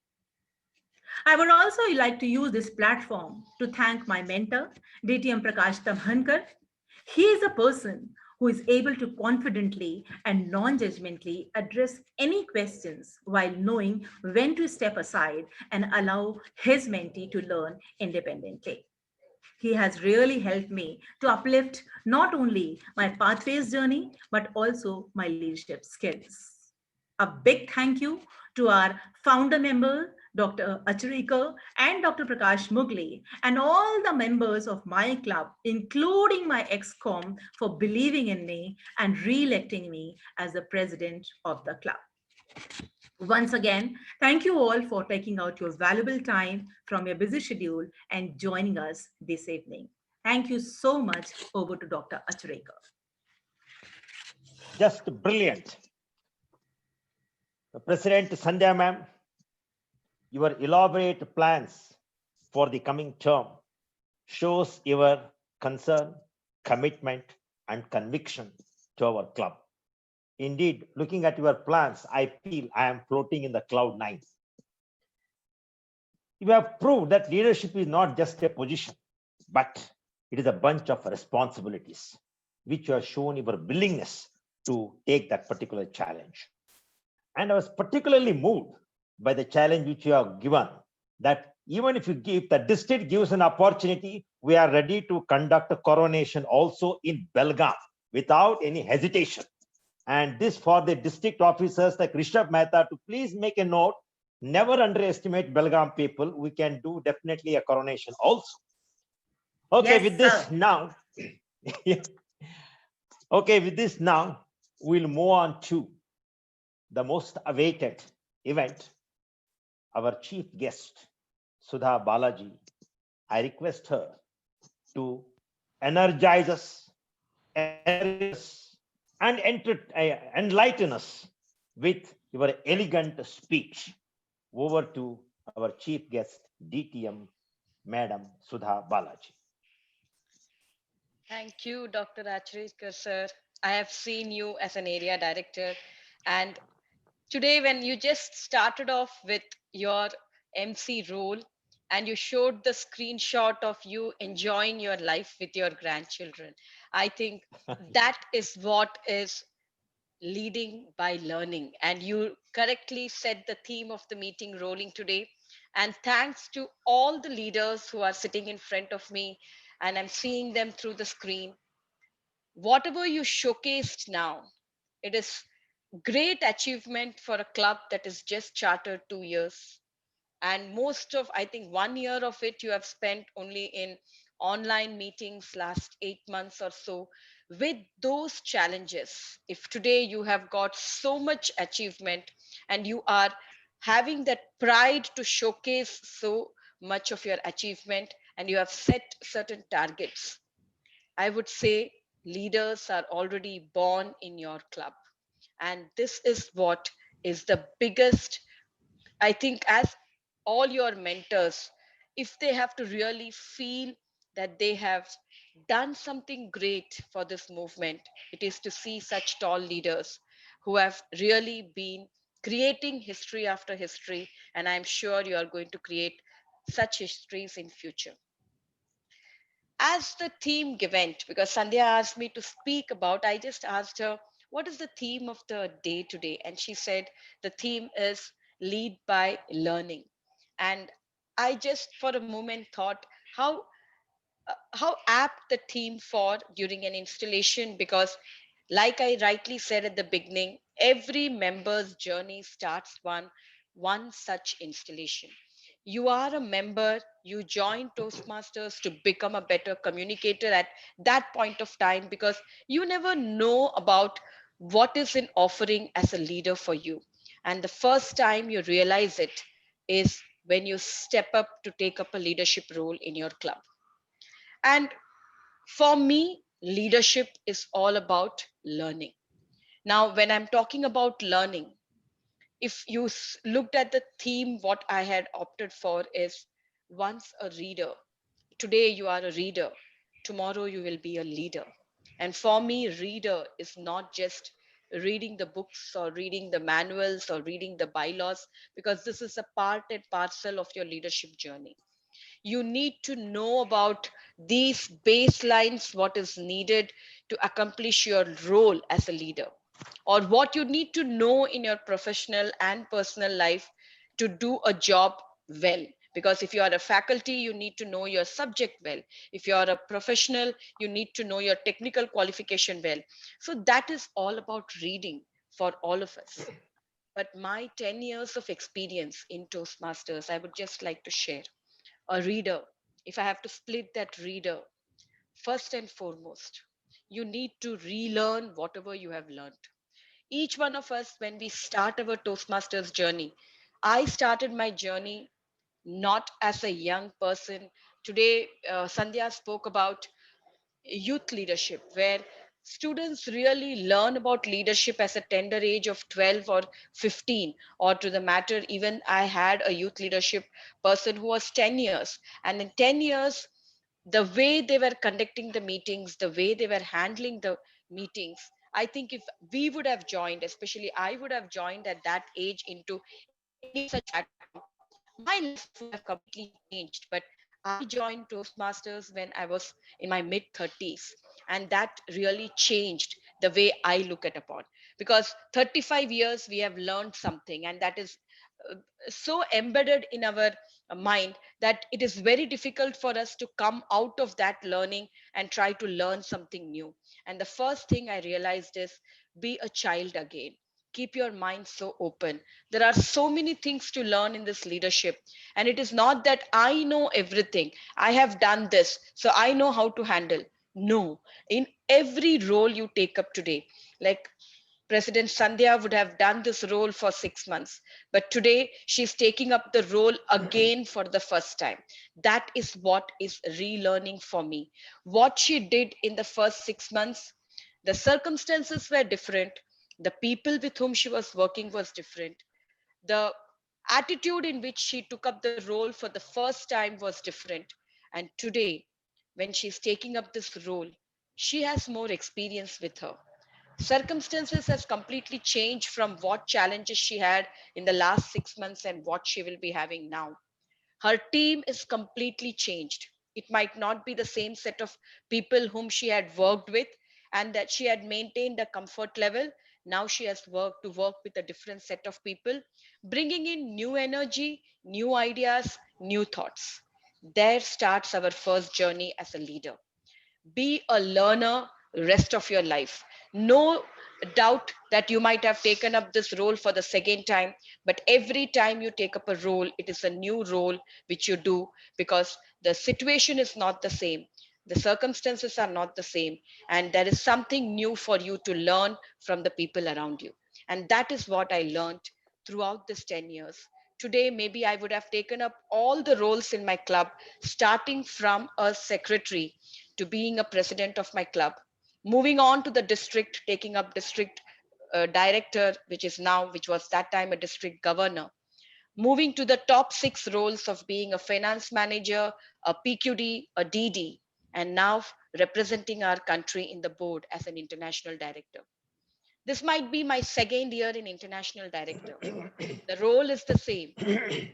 I would also like to use this platform to thank my mentor, DTM Prakash Tamhankar. He is a person who is able to confidently and non judgmentally address any questions while knowing when to step aside and allow his mentee to learn independently. He has really helped me to uplift not only my pathways journey, but also my leadership skills. A big thank you to our founder member, Dr. Acharika and Dr. Prakash Mugli, and all the members of my club, including my Excom, for believing in me and re-electing me as the president of the club. Once again, thank you all for taking out your valuable time from your busy schedule and joining us this evening. Thank you so much. Over to Dr. Achareka. Just brilliant. President Sandhya ma'am, your elaborate plans for the coming term shows your concern, commitment, and conviction to our club. Indeed, looking at your plans, I feel I am floating in the cloud nine. You have proved that leadership is not just a position, but it is a bunch of responsibilities, which you have shown your willingness to take that particular challenge. And I was particularly moved by the challenge which you have given, that even if the district gives an opportunity, we are ready to conduct a coronation also in Belgavi without any hesitation. And this for the district officers like Rishabh Mehta to please make a note, never underestimate Belgavi people. We can do definitely a coronation also. Okay, Yes, with sir. this now, okay, with this now, we'll move on to the most awaited event, our chief guest, Sudha Balaji. I request her to energize us, encourage us, and enlighten us with your elegant speech. Over to our chief guest, DTM, Madam Sudha Balaji. Thank you, Dr. Acharika, sir. I have seen you as an area director, and today, when you just started off with your MC role and you showed the screenshot of you enjoying your life with your grandchildren, I think that is what is leading by learning. And you correctly set the theme of the meeting rolling today. And thanks to all the leaders who are sitting in front of me, and I'm seeing them through the screen. Whatever you showcased now, it is great achievement for a club that is just chartered 2 years, and most of, I think, 1 year of it you have spent only in online meetings last 8 months or so. With those challenges, if today you have got so much achievement and you are having that pride to showcase so much of your achievement, and you have set certain targets, I would say leaders are already born in your club. And this is what is the biggest, I think, as all your mentors, if they have to really feel that they have done something great for this movement, it is to see such tall leaders who have really been creating history after history. And I'm sure you are going to create such histories in future. As the theme event, because Sandhya asked me to speak about, I just asked her, what is the theme of the day today? And she said, the theme is lead by learning. And I just for a moment thought how apt the theme for during an installation, because like I rightly said at the beginning, every member's journey starts one such installation. You are a member, you join Toastmasters to become a better communicator at that point of time, because you never know about what is in offering as a leader for you. And the first time you realize it is when you step up to take up a leadership role in your club. And for me, leadership is all about learning. Now, when I'm talking about learning, if you looked at the theme, what I had opted for is once a reader. Today, you are a reader. Tomorrow, you will be a leader. And for me, reader is not just reading the books or reading the manuals or reading the bylaws, because this is a part and parcel of your leadership journey. You need to know about these baselines, what is needed to accomplish your role as a leader, or what you need to know in your professional and personal life to do a job well. Because if you are a faculty, you need to know your subject well. If you are a professional, you need to know your technical qualification well. So that is all about reading for all of us. But my 10 years of experience in Toastmasters, I would just like to share a reader. If I have to split that reader, first and foremost, you need to relearn whatever you have learned. Each one of us, when we start our Toastmasters journey, I started my journey not as a young person. Today, Sandhya spoke about youth leadership, where students really learn about leadership as a tender age of 12 or 15, or to the matter, even I had a youth leadership person who was 10 years. And in 10 years, the way they were conducting the meetings, the way they were handling the meetings, I think if we would have joined, especially I would have joined at that age into any such platform, my life would have completely changed. But I joined Toastmasters when I was in my mid 30s, and that really changed the way I look at upon. Because 35 years we have learned something, and that is uh, so embedded in our mind that it is very difficult for us to come out of that learning and try to learn something new. And the first thing I realized is, be a child again. Keep your mind so open. There are so many things to learn in this leadership. And it is not that I know everything, I have done this, so I know how to handle. No, in every role you take up today, like President Sandhya would have done this role for 6 months, but today she's taking up the role again for the first time. That is what is relearning for me. What she did in the first 6 months, the circumstances were different, the people with whom she was working was different, the attitude in which she took up the role for the first time was different. And today, when she's taking up this role, she has more experience with her. Circumstances has completely changed from what challenges she had in the last 6 months and what she will be having now. Her team is completely changed. It might not be the same set of people whom she had worked with and that she had maintained a comfort level. Now she has worked to work with a different set of people, bringing in new energy, new ideas, new thoughts. There starts our first journey as a leader. Be a learner rest of your life. No doubt that you might have taken up this role for the second time, but every time you take up a role, it is a new role which you do, because the situation is not the same, the circumstances are not the same, and there is something new for you to learn from the people around you. And that is what I learned throughout this 10 years. Today, maybe I would have taken up all the roles in my club, starting from a secretary to being a president of my club, moving on to the district, taking up district director, which was that time a district governor, moving to the top six roles of being a finance manager, a PQD, a DD, and now representing our country in the board as an international director. This might be my second year in international director. The role is the same,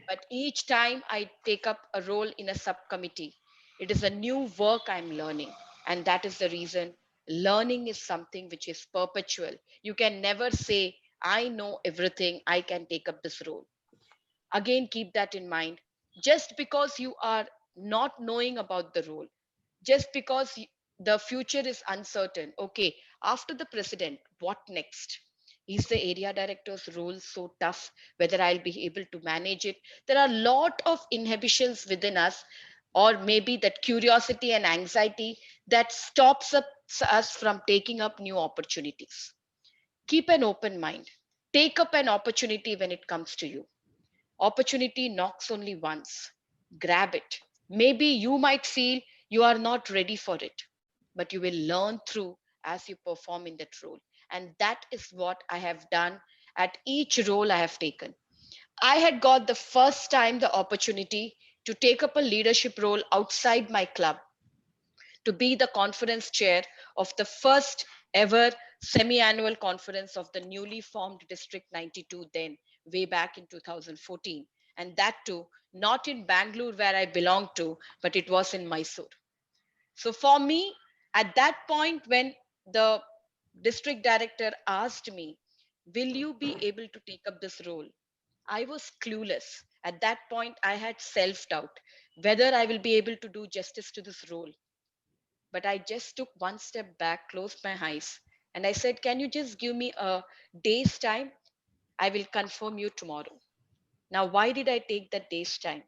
but each time I take up a role in a subcommittee, it is a new work I'm learning. And that is the reason learning is something which is perpetual. You can never say, I know everything, I can take up this role. Again, keep that in mind. Just because you are not knowing about the role, just because the future is uncertain, okay, after the president, what next? Is the area director's role so tough, whether I'll be able to manage it? There are a lot of inhibitions within us, or maybe that curiosity and anxiety that stops us from taking up new opportunities. Keep an open mind. Take up an opportunity when it comes to you. Opportunity knocks only once. Grab it. Maybe you might feel you are not ready for it, but you will learn through as you perform in that role. And that is what I have done at each role I have taken. I had got the first time the opportunity to take up a leadership role outside my club, to be the conference chair of the first ever semi-annual conference of the newly formed District 92 then, way back in 2014. And that too, not in Bangalore where I belonged to, but it was in Mysore. So for me, at that point, when the district director asked me, will you be able to take up this role? I was clueless. At that point, I had self doubt whether I will be able to do justice to this role. But I just took one step back, closed my eyes, and I said, can you just give me a day's time? I will confirm you tomorrow. Now, why did I take that day's time?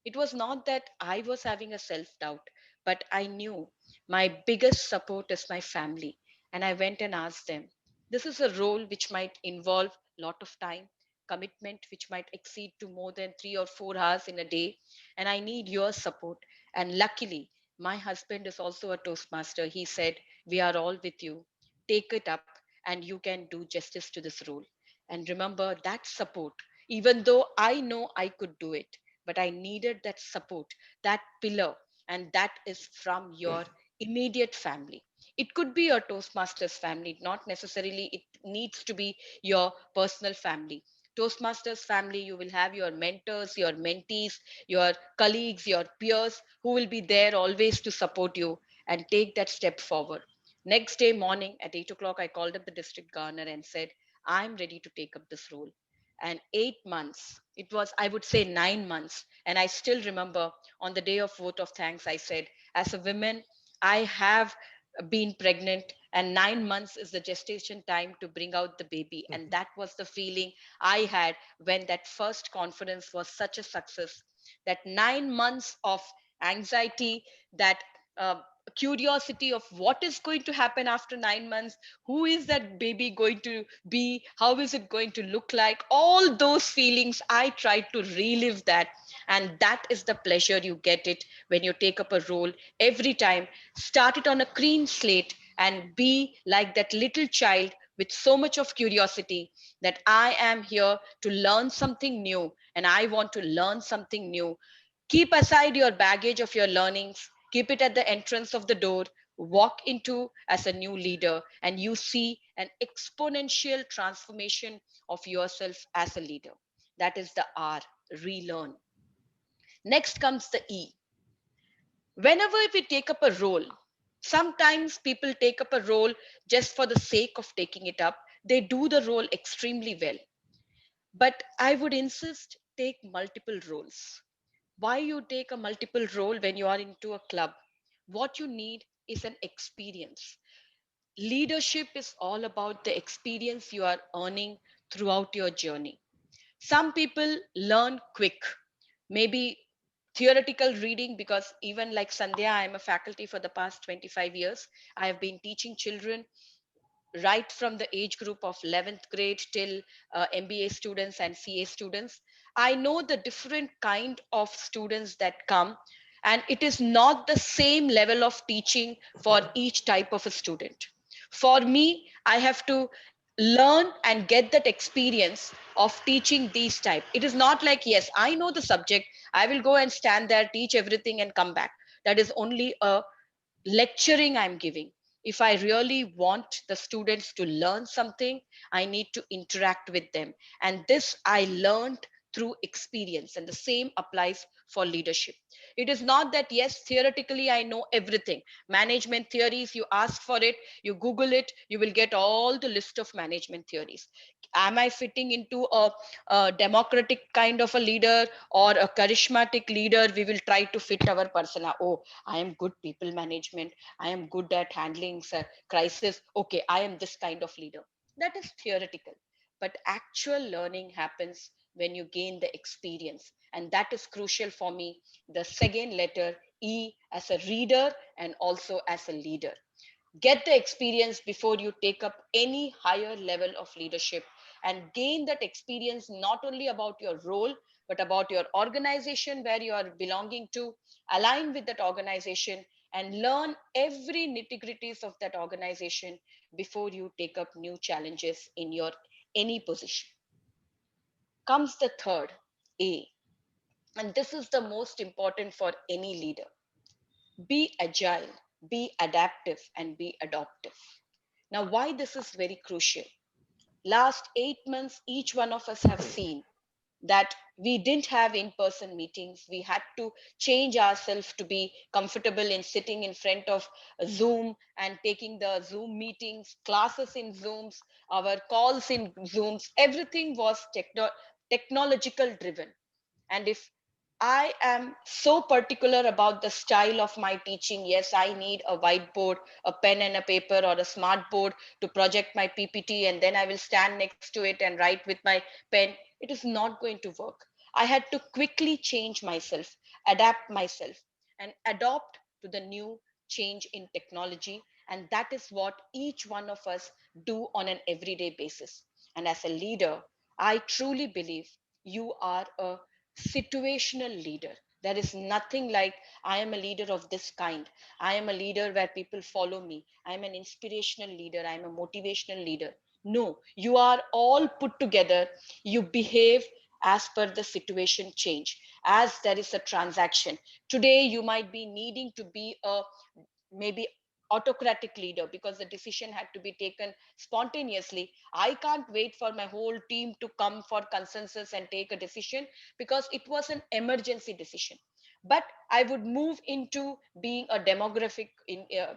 It was not that I was having a self doubt, but I knew my biggest support is my family. And I went and asked them, this is a role which might involve a lot of time, commitment, which might exceed to more than 3 or 4 hours in a day. And I need your support. And luckily, my husband is also a Toastmaster. He said, we are all with you. Take it up and you can do justice to this role. And remember that support, even though I know I could do it, but I needed that support, that pillar, and that is from your immediate family. It could be your Toastmasters family, not necessarily it needs to be your personal family. Toastmasters family, you will have your mentors, your mentees, your colleagues, your peers who will be there always to support you and take that step forward. Next day morning at 8 o'clock, I called up the district governor and said, I'm ready to take up this role. And 8 months, it was, I would say 9 months. And I still remember on the day of vote of thanks, I said, as a woman, I have been pregnant, and 9 months is the gestation time to bring out the baby. And that was the feeling I had when that first conference was such a success. That 9 months of anxiety, that uh, curiosity of what is going to happen after 9 months, who is that baby going to be, how is it going to look like, all those feelings, I tried to relive that. And that is the pleasure you get it when you take up a role every time. Start it on a clean slate and be like that little child with so much of curiosity, that I am here to learn something new and I want to learn something new. Keep aside your baggage of your learnings, keep it at the entrance of the door, walk into as a new leader, and you see an exponential transformation of yourself as a leader. That is the R, relearn. Next comes the E. Whenever we take up a role, sometimes people take up a role just for the sake of taking it up. They do the role extremely well. But I would insist, take multiple roles. Why you take a multiple role when you are into a club? What you need is an experience. Leadership is all about the experience you are earning throughout your journey. Some people learn quick, maybe theoretical reading, because even like Sandhya, I'm a faculty for the past 25 years. I have been teaching children right from the age group of 11th grade till MBA students and CA students. I know the different kind of students that come, and it is not the same level of teaching for each type of a student. For me, I have to learn and get that experience of teaching these type. It is not like, yes, I know the subject, I will go and stand there, teach everything and come back. That is only a lecturing I'm giving. If I really want the students to learn something, I need to interact with them. And this I learned through experience. And the same applies for leadership. It is not that, yes, theoretically I know everything. Management theories, you ask for it, you Google it, you will get all the list of management theories. Am I fitting into a democratic kind of a leader or a charismatic leader? We will try to fit our persona. Oh, I am good people management. I am good at handling crisis. Okay, I am this kind of leader. That is theoretical. But actual learning happens when you gain the experience. And that is crucial for me. The second letter, E, as a reader and also as a leader. Get the experience before you take up any higher level of leadership, and gain that experience not only about your role but about your organization where you are belonging to. Align with that organization and learn every nitty-gritties of that organization before you take up new challenges in your any position. Comes the third, A, and this is the most important for any leader. Be agile, be adaptive, and be adaptive. Now, why this is very crucial? Last 8 months, each one of us have seen that we didn't have in-person meetings. We had to change ourselves to be comfortable in sitting in front of a Zoom and taking the Zoom meetings, classes in Zooms, our calls in Zooms. Everything was technological driven. And if I am so particular about the style of my teaching, yes, I need a whiteboard, a pen and a paper, or a smart board to project my PPT, and then I will stand next to it and write with my pen. It is not going to work. I had to quickly change myself, adapt myself, and adopt to the new change in technology. And that is what each one of us do on an everyday basis. And as a leader, I truly believe you are a situational leader. There is nothing like I am a leader of this kind. I am a leader where people follow me. I am an inspirational leader. I am a motivational leader. No, you are all put together. You behave as per the situation change, as there is a transaction. Today, you might be needing to be a maybe autocratic leader because the decision had to be taken spontaneously. I can't wait for my whole team to come for consensus and take a decision because it was an emergency decision. But I would move into being a demographic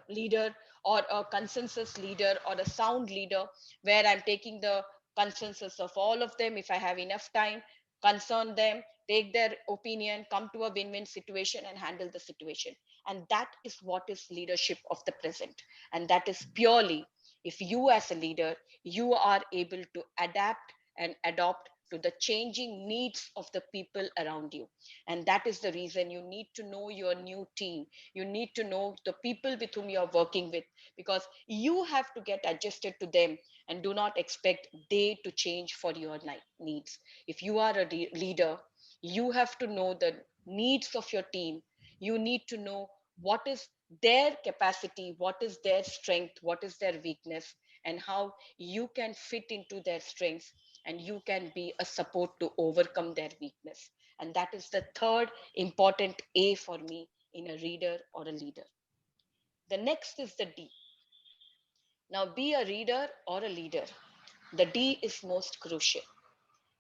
leader or a consensus leader or a sound leader where I'm taking the consensus of all of them if I have enough time, concern them, take their opinion, come to a win-win situation and handle the situation. And that is what is leadership of the present. And that is purely if you as a leader, you are able to adapt and adopt to the changing needs of the people around you. And that is the reason you need to know your new team. You need to know the people with whom you're working with, because you have to get adjusted to them and do not expect they to change for your needs. If you are a leader, you have to know the needs of your team. You need to know what is their capacity, what is their strength, what is their weakness, and how you can fit into their strengths and you can be a support to overcome their weakness. And that is the third important A for me in a reader or a leader. The next is the D. Now, be a reader or a leader. The D is most crucial.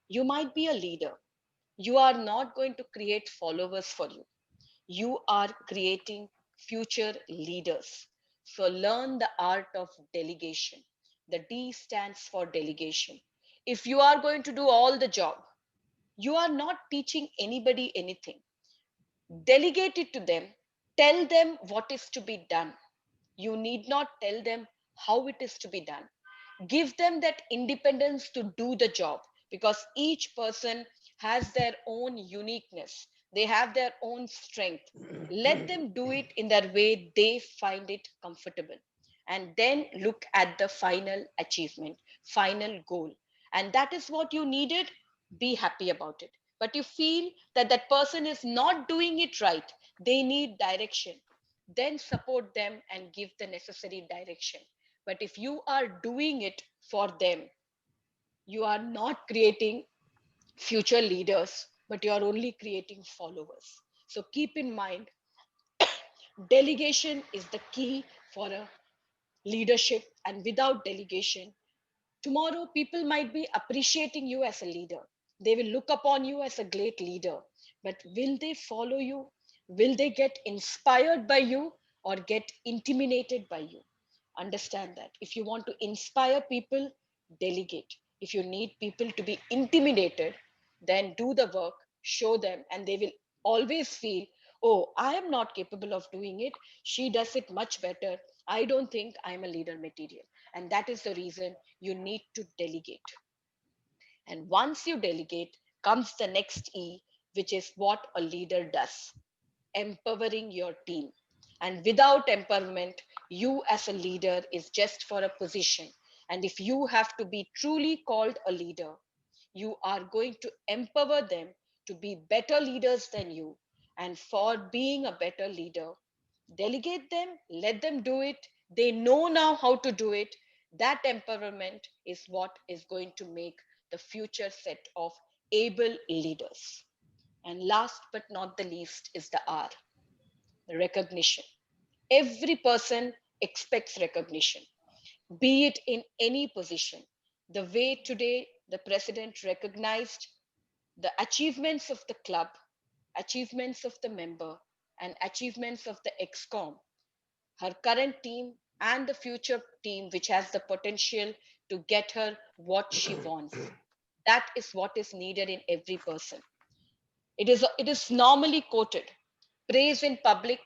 You might be a leader. You are not going to create followers for you. You are creating future leaders. So learn the art of delegation. The D stands for delegation. If you are going to do all the job, you are not teaching anybody anything. Delegate it to them. Tell them what is to be done. You need not tell them how it is to be done. Give them that independence to do the job because each person has their own uniqueness. They have their own strength. Let them do it in their way they find it comfortable. And then look at the final achievement, final goal. And that is what you needed. Be happy about it. But you feel that that person is not doing it right. They need direction. Then support them and give the necessary direction. But if you are doing it for them, you are not creating future leaders, but you are only creating followers. So keep in mind, delegation is the key for a leadership. And without delegation, tomorrow people might be appreciating you as a leader. They will look upon you as a great leader. But will they follow you? Will they get inspired by you or get intimidated by you? Understand that. If you want to inspire people, delegate. If you need people to be intimidated, then do the work, show them, and they will always feel, oh, I am not capable of doing it. She does it much better. I don't think I'm a leader material. And that is the reason you need to delegate. And once you delegate, comes the next E, which is what a leader does: empowering your team. And without empowerment, you as a leader is just for a position. And if you have to be truly called a leader, you are going to empower them to be better leaders than you. And for being a better leader, delegate them, let them do it. They know now how to do it. That empowerment is what is going to make the future set of able leaders. And last but not the least is the R, recognition. Every person expects recognition. be it in any position. The way today the president recognized the achievements of the club, achievements of the member, and achievements of the Excom, her current team, and the future team, which has the potential to get her what she wants. That is what is needed in every person. It is normally quoted, praise in public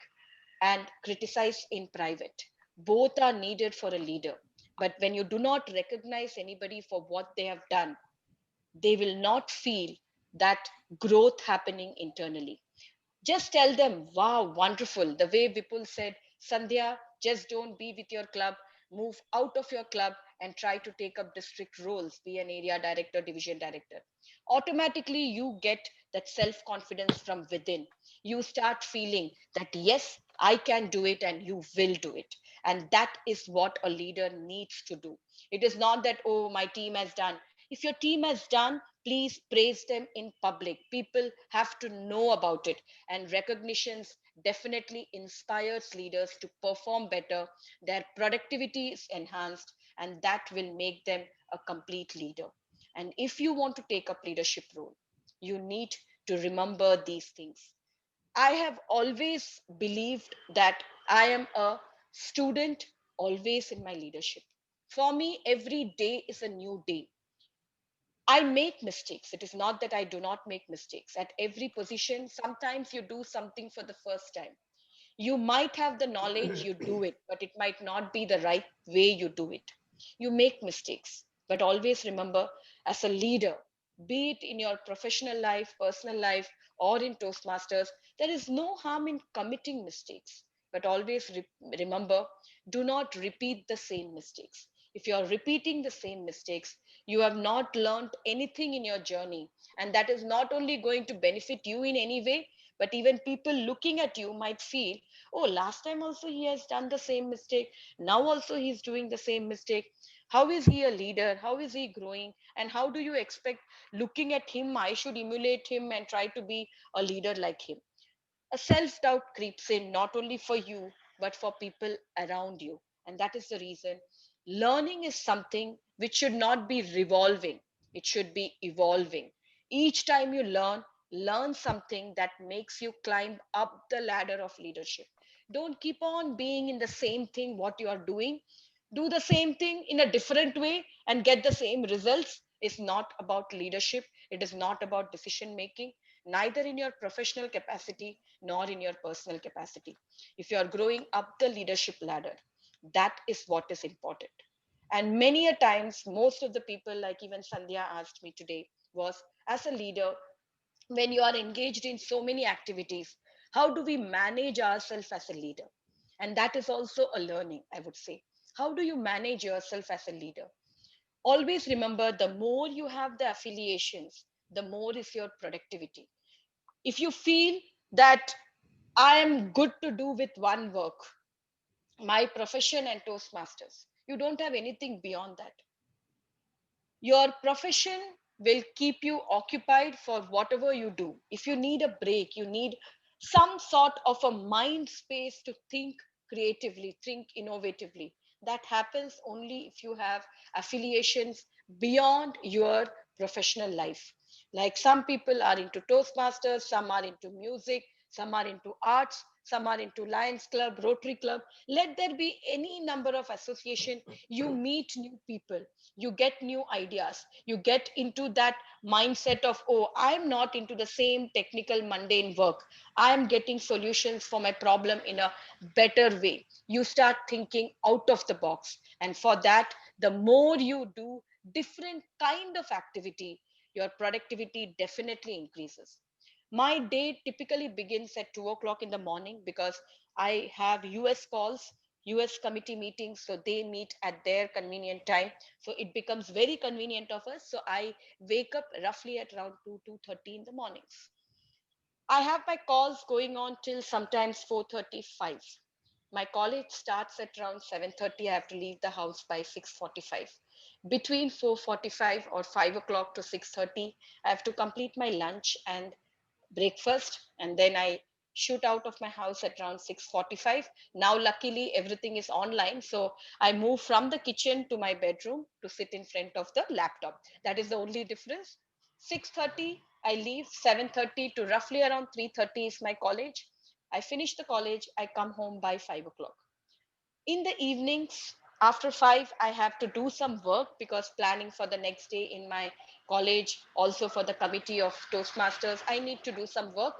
and criticize in private. Both are needed for a leader. But when you do not recognize anybody for what they have done, they will not feel that growth happening internally. Just tell them, wow, wonderful. The way Vipul said, Sandhya, just don't be with your club, move out of your club and try to take up district roles, be an area director, division director. Automatically, you get that self confidence from within. You start feeling that, yes, I can do it and you will do it. And that is what a leader needs to do. It is not that, oh, my team has done. If your team has done, please praise them in public. People have to know about it, and recognitions definitely inspires leaders to perform better. Their productivity is enhanced, and that will make them a complete leader. And if you want to take up leadership role, you need to remember these things. I have always believed that I am a student always in my leadership. For me, every day is a new day. I make mistakes. It is not that I do not make mistakes. At every position, sometimes you do something for the first time. You might have the knowledge, you do it, but it might not be the right way you do it. You make mistakes, but always remember, as a leader, be it in your professional life, personal life, or in Toastmasters, there is no harm in committing mistakes. But always remember, do not repeat the same mistakes. If you are repeating the same mistakes, you have not learned anything in your journey. And that is not only going to benefit you in any way, but even people looking at you might feel, oh, last time also he has done the same mistake. Now also he's doing the same mistake. How is he a leader? How is he growing? And how do you expect, looking at him, I should emulate him and try to be a leader like him? A self doubt creeps in, not only for you, but for people around you. And that is the reason learning is something which should not be revolving, it should be evolving. Each time you learn something that makes you climb up the ladder of leadership. Don't keep on being in the same thing what you are doing. Do the same thing in a different way and get the same results. It's not about leadership, it is not about decision making, neither in your professional capacity nor in your personal capacity. If you are growing up the leadership ladder, that is what is important. And many a times, most of the people, like even Sandhya asked me today, was, as a leader, when you are engaged in so many activities, how do we manage ourselves as a leader? And that is also a learning, I would say. How do you manage yourself as a leader? Always remember, the more you have the affiliations, the more is your productivity. If you feel that I am good to do with one work, my profession and Toastmasters, you don't have anything beyond that. Your profession will keep you occupied for whatever you do. If you need a break, you need some sort of a mind space to think creatively, think innovatively. That happens only if you have affiliations beyond your professional life. Like some people are into Toastmasters, some are into music, some are into arts, some are into Lions Club, Rotary Club. Let there be any number of association. You meet new people, you get new ideas, you get into that mindset of, oh, I'm not into the same technical mundane work, I'm getting solutions for my problem in a better way. You start thinking out of the box, and for that, the more you do different kind of activity, your productivity definitely increases. My day typically begins at 2 o'clock in the morning because I have US calls, US committee meetings, so they meet at their convenient time. So it becomes very convenient of us. So I wake up roughly at around 2:30 in the mornings. I have my calls going on till sometimes 4:35. My college starts at around 7:30. I have to leave the house by 6:45. Between 4:45 or 5 o'clock to 6:30, I have to complete my lunch and breakfast, and then I shoot out of my house at around 6:45. Now, luckily, everything is online. So I move from the kitchen to my bedroom to sit in front of the laptop. That is the only difference. 6:30, I leave. 7:30 to roughly around 3:30 is my college. I finish the college. I come home by 5 o'clock. In the evenings, after 5, I have to do some work because planning for the next day in my college, also for the committee of Toastmasters, I need to do some work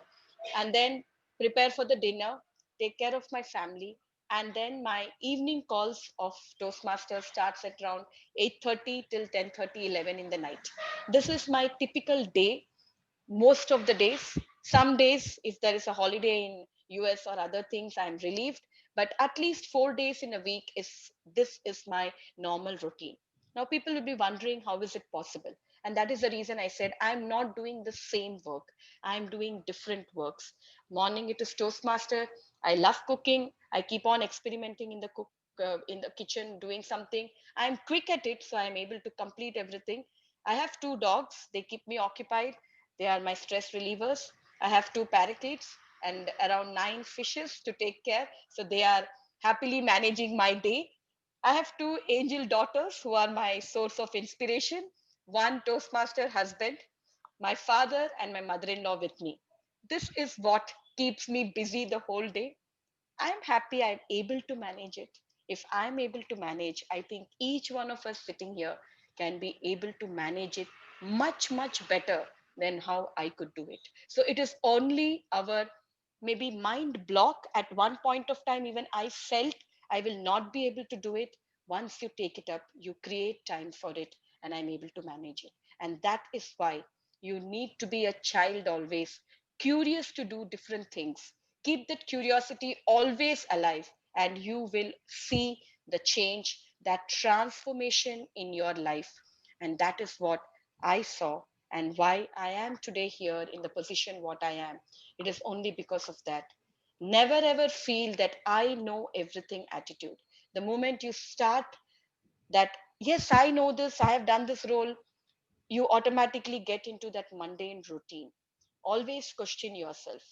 and then prepare for the dinner, take care of my family, and then my evening calls of Toastmasters starts at around 8:30 till 10:30, 11 in the night. This is my typical day most of the days. Some days, if there is a holiday in US or other things, I'm relieved. But at least 4 days in a week is this is my normal routine. Now people will be wondering how is it possible? And that is the reason I said I'm not doing the same work. I'm doing different works. Morning it is Toastmaster. I love cooking. I keep on experimenting in the in the kitchen, doing something. I'm quick at it, so I'm able to complete everything. I have two dogs. They keep me occupied. They are my stress relievers. I have two parakeets and around 9 fishes to take care. So they are happily managing my day. I have two angel daughters who are my source of inspiration. One Toastmaster husband, my father, and my mother in law with me. This is what keeps me busy the whole day. I'm happy I'm able to manage it. If I'm able to manage, I think each one of us sitting here can be able to manage it much, much better than how I could do it. So it is only our maybe mind block at one point of time, even I felt I will not be able to do it. Once you take it up, you create time for it, and I'm able to manage it. And that is why you need to be a child always, curious to do different things. Keep that curiosity always alive, and you will see the change, that transformation in your life. And that is what I saw, and why I am today here in the position what I am. It is only because of that. Never ever feel that I know everything attitude. The moment you start that, yes, I know this, I have done this role, you automatically get into that mundane routine. Always question yourself,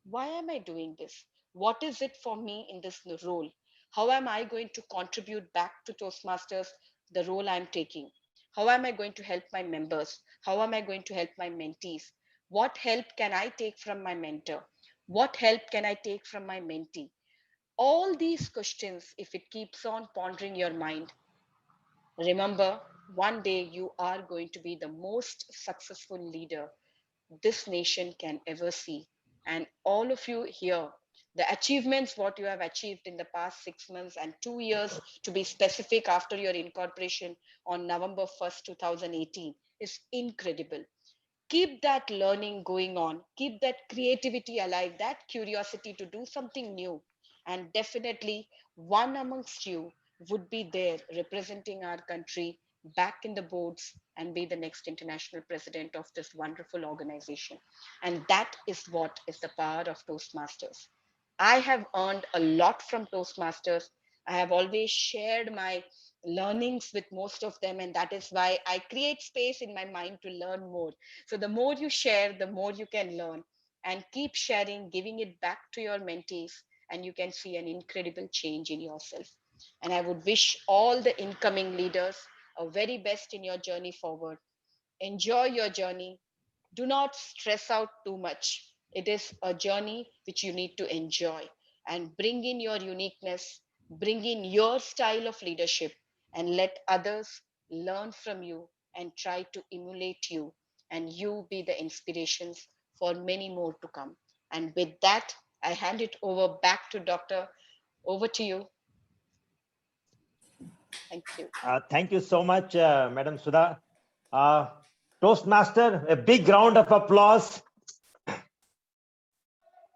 why am I doing this? What is it for me in this role? How am I going to contribute back to Toastmasters, the role I'm taking? How am I going to help my members? How am I going to help my mentees? What help can I take from my mentor? What help can I take from my mentee? All these questions, if it keeps on pondering your mind, remember, one day you are going to be the most successful leader this nation can ever see. And all of you here, the achievements, what you have achieved in the past 6 months and 2 years, to be specific, after your incorporation on November 1st, 2018, is incredible. Keep that learning going on, keep that creativity alive, that curiosity to do something new. And definitely, one amongst you would be there representing our country back in the boards and be the next international president of this wonderful organization. And that is what is the power of Toastmasters. I have earned a lot from Toastmasters. I have always shared my learnings with most of them, and that is why I create space in my mind to learn more. So, the more you share, the more you can learn, and keep sharing, giving it back to your mentees, and you can see an incredible change in yourself. And I would wish all the incoming leaders a very best in your journey forward. Enjoy your journey. Do not stress out too much. It is a journey which you need to enjoy, and bring in your uniqueness, bring in your style of leadership, and let others learn from you and try to emulate you, and you be the inspirations for many more to come. And with that, I hand it over back to Doctor. Over to you. Thank you. Thank you so much, Madam Sudha. Uh, Toastmaster, a big round of applause.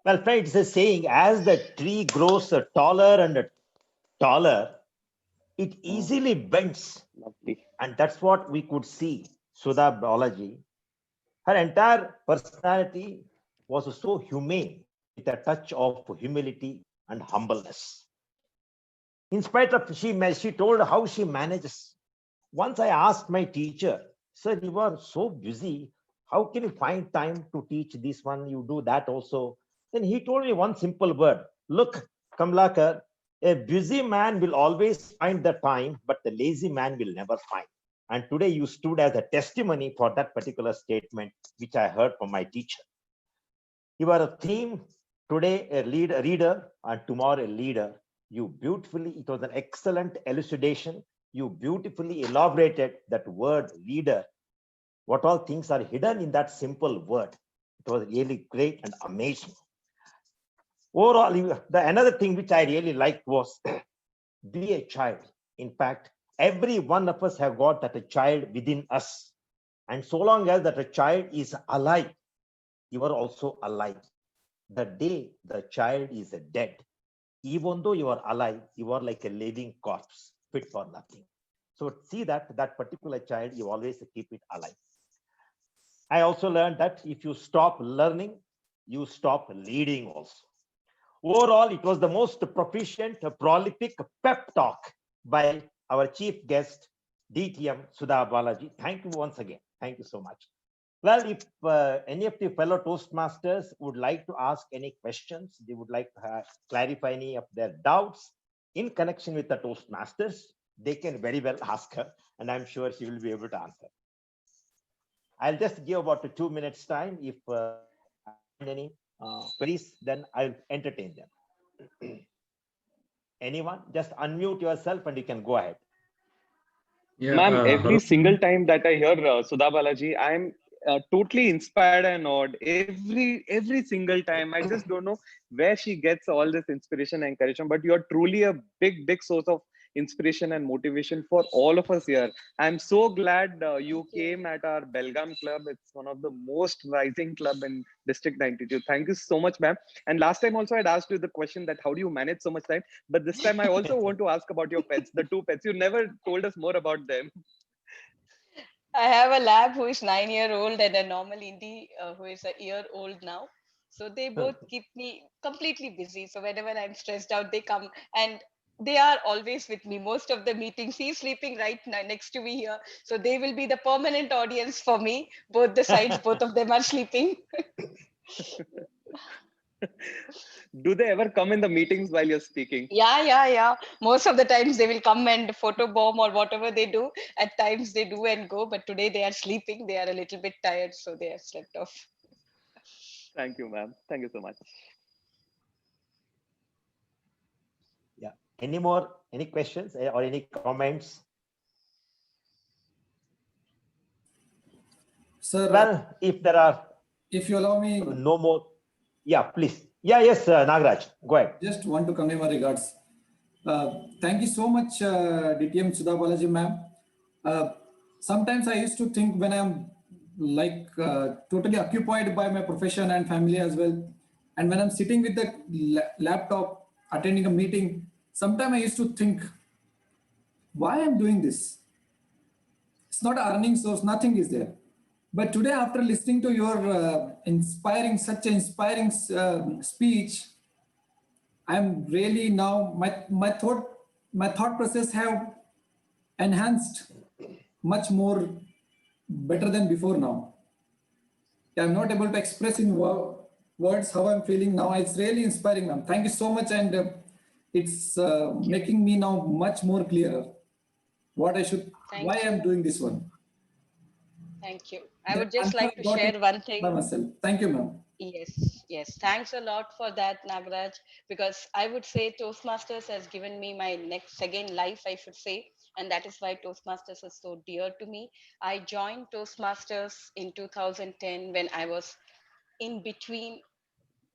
Well, friends, it's a saying, as the tree grows taller and taller, it easily bends. Lovely. And that's what we could see. Sudha Biology, her entire personality was so humane, with a touch of humility and humbleness. In spite of, she told how she manages. Once I asked my teacher, sir, you are so busy. How can you find time to teach this one? You do that also. Then he told me one simple word. Look, Kamlakar, a busy man will always find the time, but the lazy man will never find. And today you stood as a testimony for that particular statement, which I heard from my teacher. You are a theme, today a reader, and tomorrow a leader. You beautifully, it was an excellent elucidation. You beautifully elaborated that word leader, what all things are hidden in that simple word. It was really great and amazing. Overall, the another thing which I really liked was be a child. In fact, every one of us have got that a child within us. And so long as that a child is alive, you are also alive. The day the child is dead, even though you are alive, you are like a living corpse, fit for nothing. So see that particular child, you always keep it alive. I also learned that if you stop learning, you stop leading also. Overall, it was the most proficient, prolific pep talk by our chief guest, DTM Sudha Balaji. Thank you once again. Thank you so much. Well, if any of the fellow Toastmasters would like to ask any questions, they would like to clarify any of their doubts in connection with the Toastmasters, they can very well ask her, and I'm sure she will be able to answer. I'll just give about 2 minutes time. If I find any queries, then I'll entertain them. Anyone? Just unmute yourself and you can go ahead. Yeah, Ma'am, every single Harun, time that I hear Sudha Balaji, I'm totally inspired and awed. Every single time, I just don't know where she gets all this inspiration and encouragement. But you're truly a big source of inspiration and motivation for all of us here. I'm so glad you Thank you. came at our Belgaum club. It's one of the most rising club in District 92. Thank you so much, ma'am. And last time also I'd asked you the question that how do you manage so much time? But this time I also want to ask about your pets, the two pets. You never told us more about them. I have a lab who is 9-year-old and a normal indie who is a year old now. So they both keep me completely busy. So whenever I'm stressed out, they come and they are always with me. Most of the meetings, he's sleeping right next to me here. So they will be the permanent audience for me. Both the sides, both of them are sleeping. Do they ever come in the meetings while you're speaking? Yeah. Most of the times they will come and photo bomb or whatever they do. At times they do and go, but today they are sleeping. They are a little bit tired, so they have slept off. Thank you, ma'am. Thank you so much. Yeah. Any more? Any questions or any comments? Sir, Well, if there are if you allow me, no more, yeah, please. Yeah, yes, Nagraj, go ahead. just want to convey my regards. Thank you so much, DTM Sudha Balaji ma'am. Sometimes I used to think when I'm like totally occupied by my profession and family as well, and when I'm sitting with the laptop attending a meeting, sometimes I used to think, why I'm doing this? It's not an earning source, nothing is there. But today, after listening to your such an inspiring speech, I'm really now my thought process have enhanced much more better than before now. I'm not able to express in words how I'm feeling now. It's really inspiring, ma'am. Thank you so much, and it's Thank you. making me now much more clearer what I should, why Thank you. I'm doing this one. Thank you. I That would just answer like I to got it share one by thing. myself. Thank you, ma'am. Yes. Thanks a lot for that, Nagraj, because I would say Toastmasters has given me my next second life, I should say. And that is why Toastmasters is so dear to me. I joined Toastmasters in 2010 when I was in between,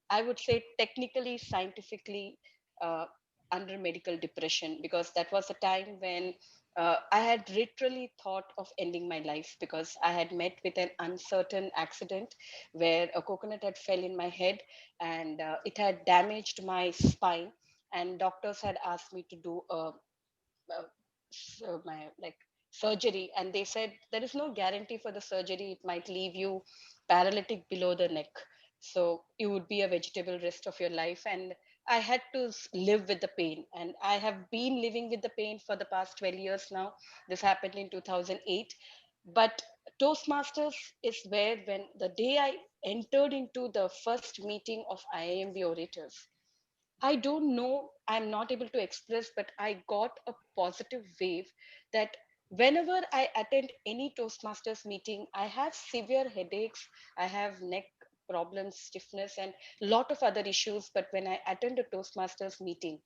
I would say, technically, scientifically, uh, under medical depression, because that was a time when I had literally thought of ending my life because I had met with an uncertain accident where a coconut had fell in my head and it had damaged my spine. And doctors had asked me to do my like surgery, and they said there is no guarantee for the surgery. It might leave you paralytic below the neck, so you would be a vegetable rest of your life. And I had to live with the pain, and I have been living with the pain for the past 12 years now. This happened in 2008. But Toastmasters is where, when the day I entered into the first meeting of IIMB orators, I don't know, I'm not able to express, but I got a positive wave that whenever I attend any Toastmasters meeting, I have severe headaches, I have neck problems, stiffness, and a lot of other issues. But when I attend a Toastmasters meeting,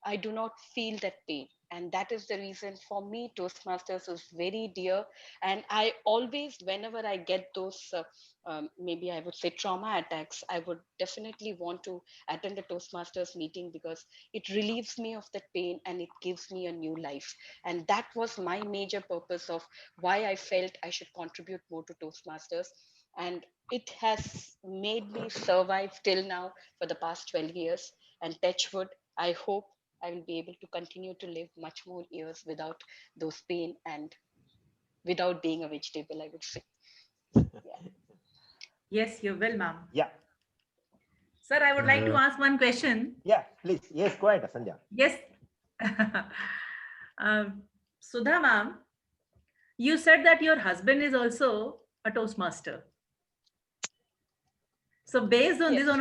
I do not feel that pain. And that is the reason for me, Toastmasters is very dear. And I always, whenever I get those, maybe I would say trauma attacks, I would definitely want to attend a Toastmasters meeting because it relieves me of that pain and it gives me a new life. And that was my major purpose of why I felt I should contribute more to Toastmasters. And it has made me survive till now for the past 12 years. And touch wood, I hope I will be able to continue to live much more years without those pain and without being a vegetable, I would say. Yeah. Yes, you will, ma'am. Yeah. Sir, I would like to Uh, ask one question. Yeah, please. Yes, go ahead, Sandhya. Yes. Sudha, ma'am, you said that your husband is also a Toastmaster. So based on this, Yes.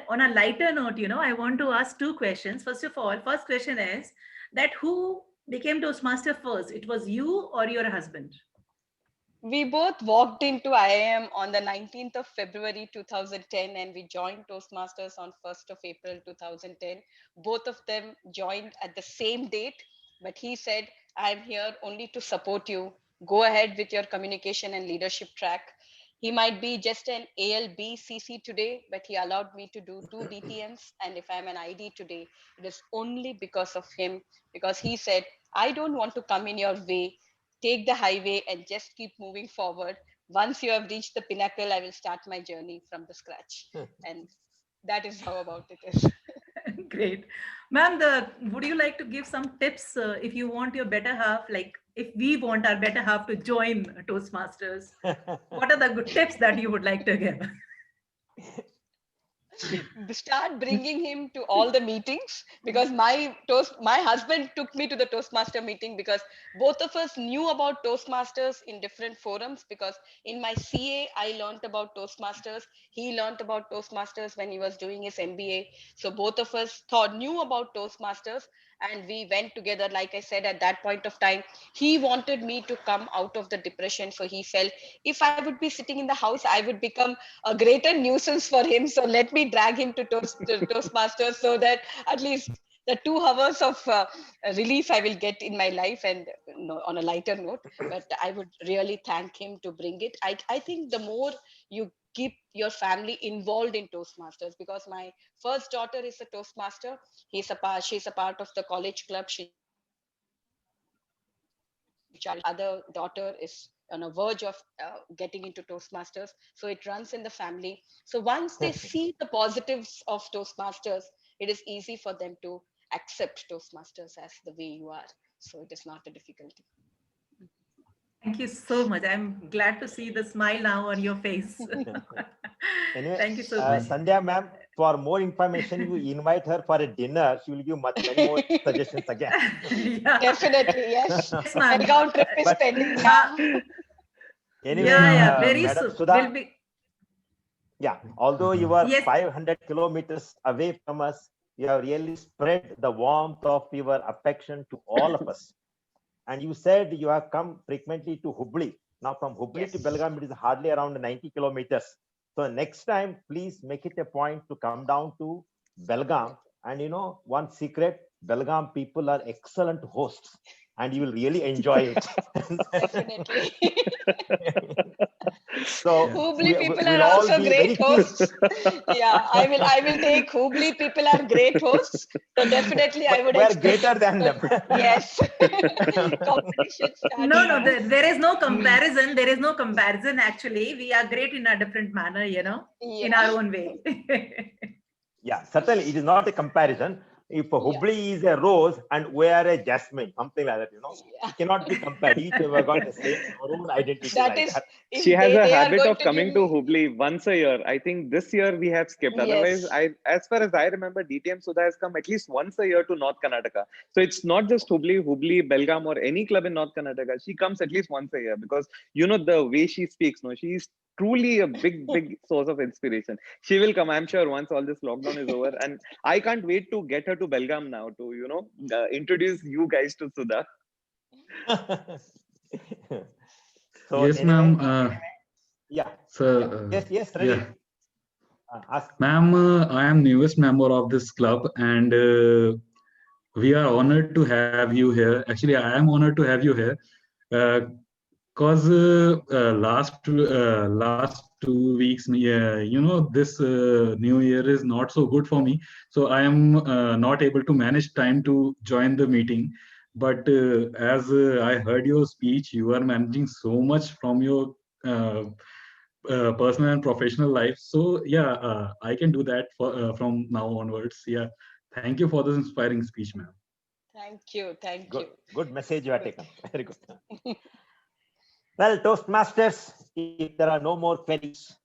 on a lighter note, I want to ask two questions. First of all, first question is that who became Toastmaster first? It was you or your husband? We both walked into IIM on the 19th of February 2010 and we joined Toastmasters on 1st of April 2010. Both of them joined at the same date, but he said, I'm here only to support you. Go ahead with your communication and leadership track. He might be just an ALBCC today, but he allowed me to do two DTMs. And if I'm an ID today, it is only because of him, because he said, I don't want to come in your way, take the highway and just keep moving forward. Once you have reached the pinnacle, I will start my journey from the scratch. And that is how about it is. Great. Ma'am, would you like to give some tips if you want your better half, like if we want our better half to join Toastmasters? What are the good tips that you would like to give? Start bringing him to all the meetings, because my husband took me to the Toastmaster meeting because both of us knew about Toastmasters in different forums. Because in my CA I learned about Toastmasters, he learned about Toastmasters when he was doing his MBA. So both of us knew about Toastmasters, and we went together. Like I said, at that point of time, he wanted me to come out of the depression. So he felt if I would be sitting in the house, I would become a greater nuisance for him. So let me drag him to Toastmasters so that at least the 2 hours of relief I will get in my life. And on a lighter note, but I would really thank him to bring it. I think the more you keep your family involved in Toastmasters, because my first daughter is a Toastmaster. She's a part of the college club. She joined the Toastmasters club. My other daughter is on a verge of getting into Toastmasters. So it runs in the family. So once they see the positives of Toastmasters, it is easy for them to accept Toastmasters as the way you are. So it is not a difficulty. Thank you so much. I'm glad to see the smile now on your face. Anyway, Thank you so much. Sandhya ma'am, for more information, you invite her for a dinner. She will give many more suggestions again. Yeah. Definitely, yes. Yes, ma'am. Belgaum trip is But pending now. anyway, Yeah, very Madam soon. Sudha, Will be. yeah, although you are Yes. 500 kilometers away from us, you have really spread the warmth of your affection to all of us. And you said you have come frequently to Hubli. Now, from Hubli to Yes. Belgaum, it is hardly around 90 kilometers. So, next time, please make it a point to come down to Belgaum. And one secret, Belgaum people are excellent hosts, and you will really enjoy it. Definitely. So, Hubli people are we'll all also be great very keen. hosts. Yeah, I will take Hubli people are great hosts. So definitely I But would we are expect. greater than them. Yes. Competition No, starts no, now. there is no comparison. There is no comparison, actually. We are great in a different manner, in our Yeah. own way. Yeah, certainly it is not a comparison. If Yeah. Hubli is a rose and we are a jasmine, something like that, Yeah. it cannot be compared. Each have got the same our own identity That like is, that. She if has a they are habit going of to give coming to me. Hubli once a year. I think this year we have skipped. Otherwise, Yes. as far as I remember, DTM Sudha has come at least once a year to North Karnataka. So it's not just Hubli, Belgaum, or any club in North Karnataka. She comes at least once a year because the way she speaks. No, she's truly a big source of inspiration. She will come, I'm sure, once all this lockdown is over, and I can't wait to get her to Belgaum now to introduce you guys to Sudha. So Yes, anyway, ma'am. yeah, So, yes, yeah, Ravi. Ask. ma'am, I am newest member of this club, and we are honored to have you here. Actually, I am honored to have you here. Because last 2 weeks, this new year is not so good for me. So I am not able to manage time to join the meeting. But as I heard your speech, you are managing so much from your personal and professional life. So yeah, I can do that from now onwards. Yeah, thank you for this inspiring speech, ma'am. Thank you. Thank Good, you. good message you have Good. taken. Very good. Well, Toastmasters, if there are no more queries,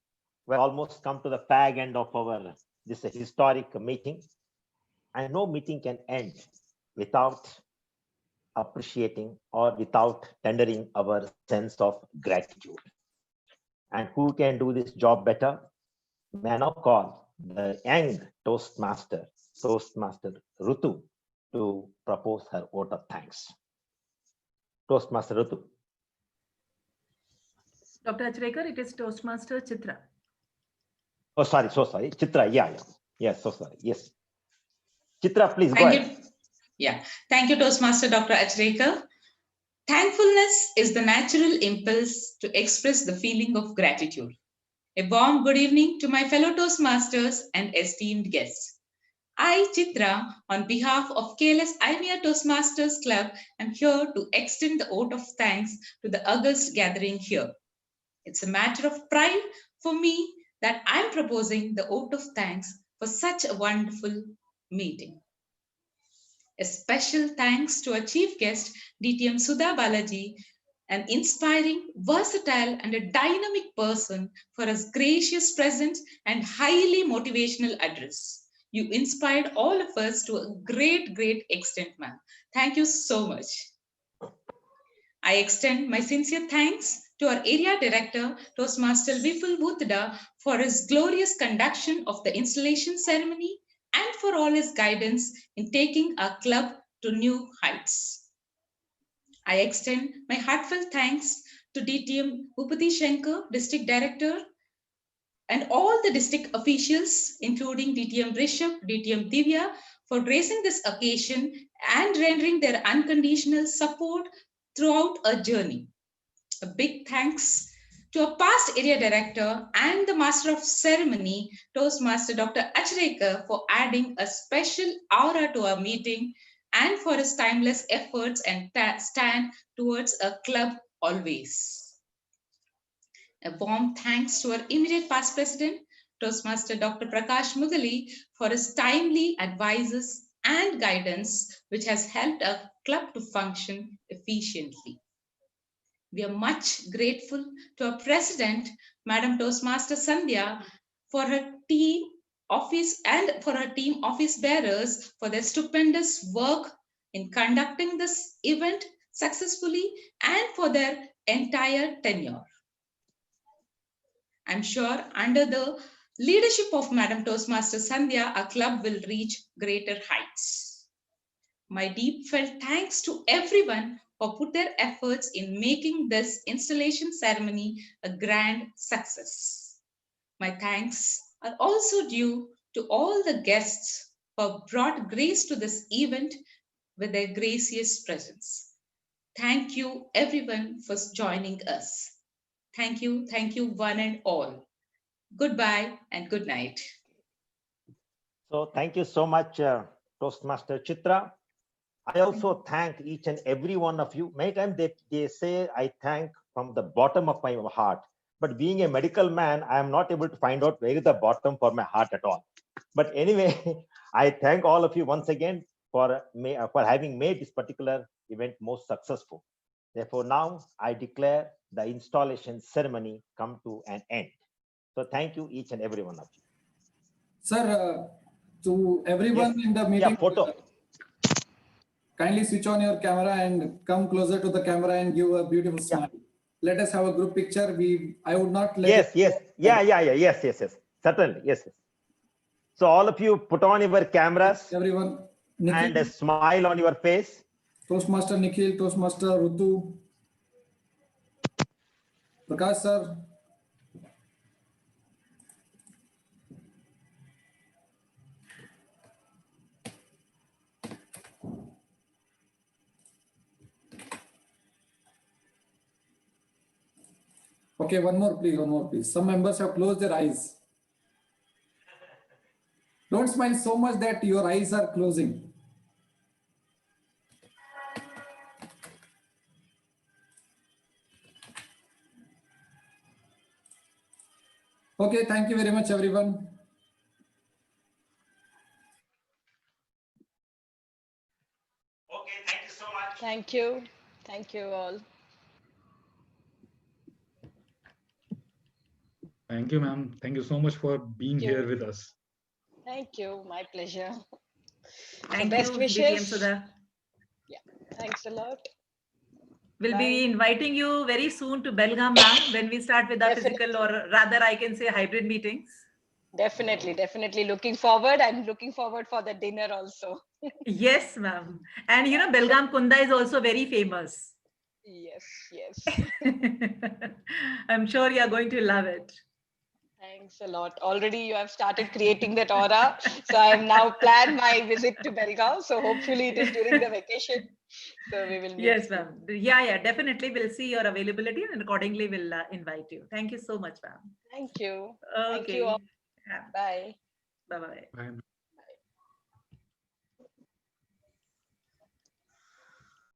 we've almost come to the fag end of our this historic meeting, and no meeting can end without appreciating or without tendering our sense of gratitude. And who can do this job better? May I now call the young Toastmaster Rutu, to propose her vote of thanks. Toastmaster Rutu. Dr. Achrekar, it is Toastmaster Chitra. Oh, sorry, so sorry. Chitra, yeah. Yes, so sorry. Yes. Chitra, please go Thank ahead. you. Yeah. Thank you, Toastmaster Dr. Achrekar. Thankfulness is the natural impulse to express the feeling of gratitude. A warm good evening to my fellow Toastmasters and esteemed guests. I, Chitra, on behalf of Kls Imer Toastmasters Club, am here to extend the vote of thanks to the august gathering here. It's a matter of pride for me that I'm proposing the vote of thanks for such a wonderful meeting. A special thanks to our chief guest, DTM Sudha Balaji, an inspiring, versatile, and a dynamic person, for his gracious presence and highly motivational address. You inspired all of us to a great extent, ma'am. Thank you so much. I extend my sincere thanks to our area director, Toastmaster Vipul Bhutada, for his glorious conduction of the installation ceremony and for all his guidance in taking our club to new heights. I extend my heartfelt thanks to DTM Upati Shankar, District Director, and all the district officials, including DTM Rishabh, DTM Divya, for gracing this occasion and rendering their unconditional support throughout our journey. A big thanks to our past area director and the master of ceremony, Toastmaster Dr. Achrekar, for adding a special aura to our meeting and for his timeless efforts and stand towards a club always. A warm thanks to our immediate past president, Toastmaster Dr. Prakash Mugali, for his timely advices and guidance, which has helped our club to function efficiently. We are much grateful to our president, Madam Toastmaster Sandhya, for her team office and for her team office bearers for their stupendous work in conducting this event successfully and for their entire tenure. I'm sure under the leadership of Madam Toastmaster Sandhya, our club will reach greater heights. My deep felt thanks to everyone who put their efforts in making this installation ceremony a grand success. My thanks are also due to all the guests who brought grace to this event with their gracious presence. Thank you everyone for joining us. Thank you one and all. Goodbye and good night. So thank you so much, Toastmaster Chitra. I also thank each and every one of you. Many times they say I thank from the bottom of my heart. But being a medical man, I am not able to find out where is the bottom for my heart at all. But anyway, I thank all of you once again for having made this particular event most successful. Therefore, now I declare the installation ceremony come to an end. So thank you each and every one of you. Sir, to everyone Yes. in the meeting, Yeah, photo. Kindly switch on your camera and come closer to the camera and give a beautiful smile. let us have a group picture. I would not let Yes, it yes. go. Yeah, yeah, yeah. Yes, yes, yes. Certainly. Yes, yes. So all of you put on your cameras Everyone, and a Nikhil, smile on your face. Toastmaster Nikhil, Toastmaster Rutu, Prakash sir. Okay, one more please, one more please. Some members have closed their eyes. Don't smile so much that your eyes are closing. Okay, thank you very much, everyone. Okay, thank you so much. Thank you. Thank you all. Thank you, ma'am. Thank you so much for being Thank here you. with us. Thank you. My pleasure. Thank Best you, DTM wishes. Sudha. Yeah. Thanks a lot. We'll Bye. be inviting you very soon to Belgaum, ma'am, when we start with our Definitely. physical, or rather, I can say hybrid meetings. Definitely, definitely looking forward. I'm looking forward for the dinner also. Yes, ma'am. And you know, Belgaum Kunda is also very famous. Yes, yes. I'm sure you're going to love it. Thanks a lot. Already you have started creating that aura. So I have now planned my visit to Belgaum. So hopefully it is during the vacation. So we will meet. Yes, ma'am. Yeah, definitely. We'll see your availability and accordingly we'll invite you. Thank you so much, ma'am. Thank you. Okay. Thank you all. Yeah. Bye. Bye-bye. Bye.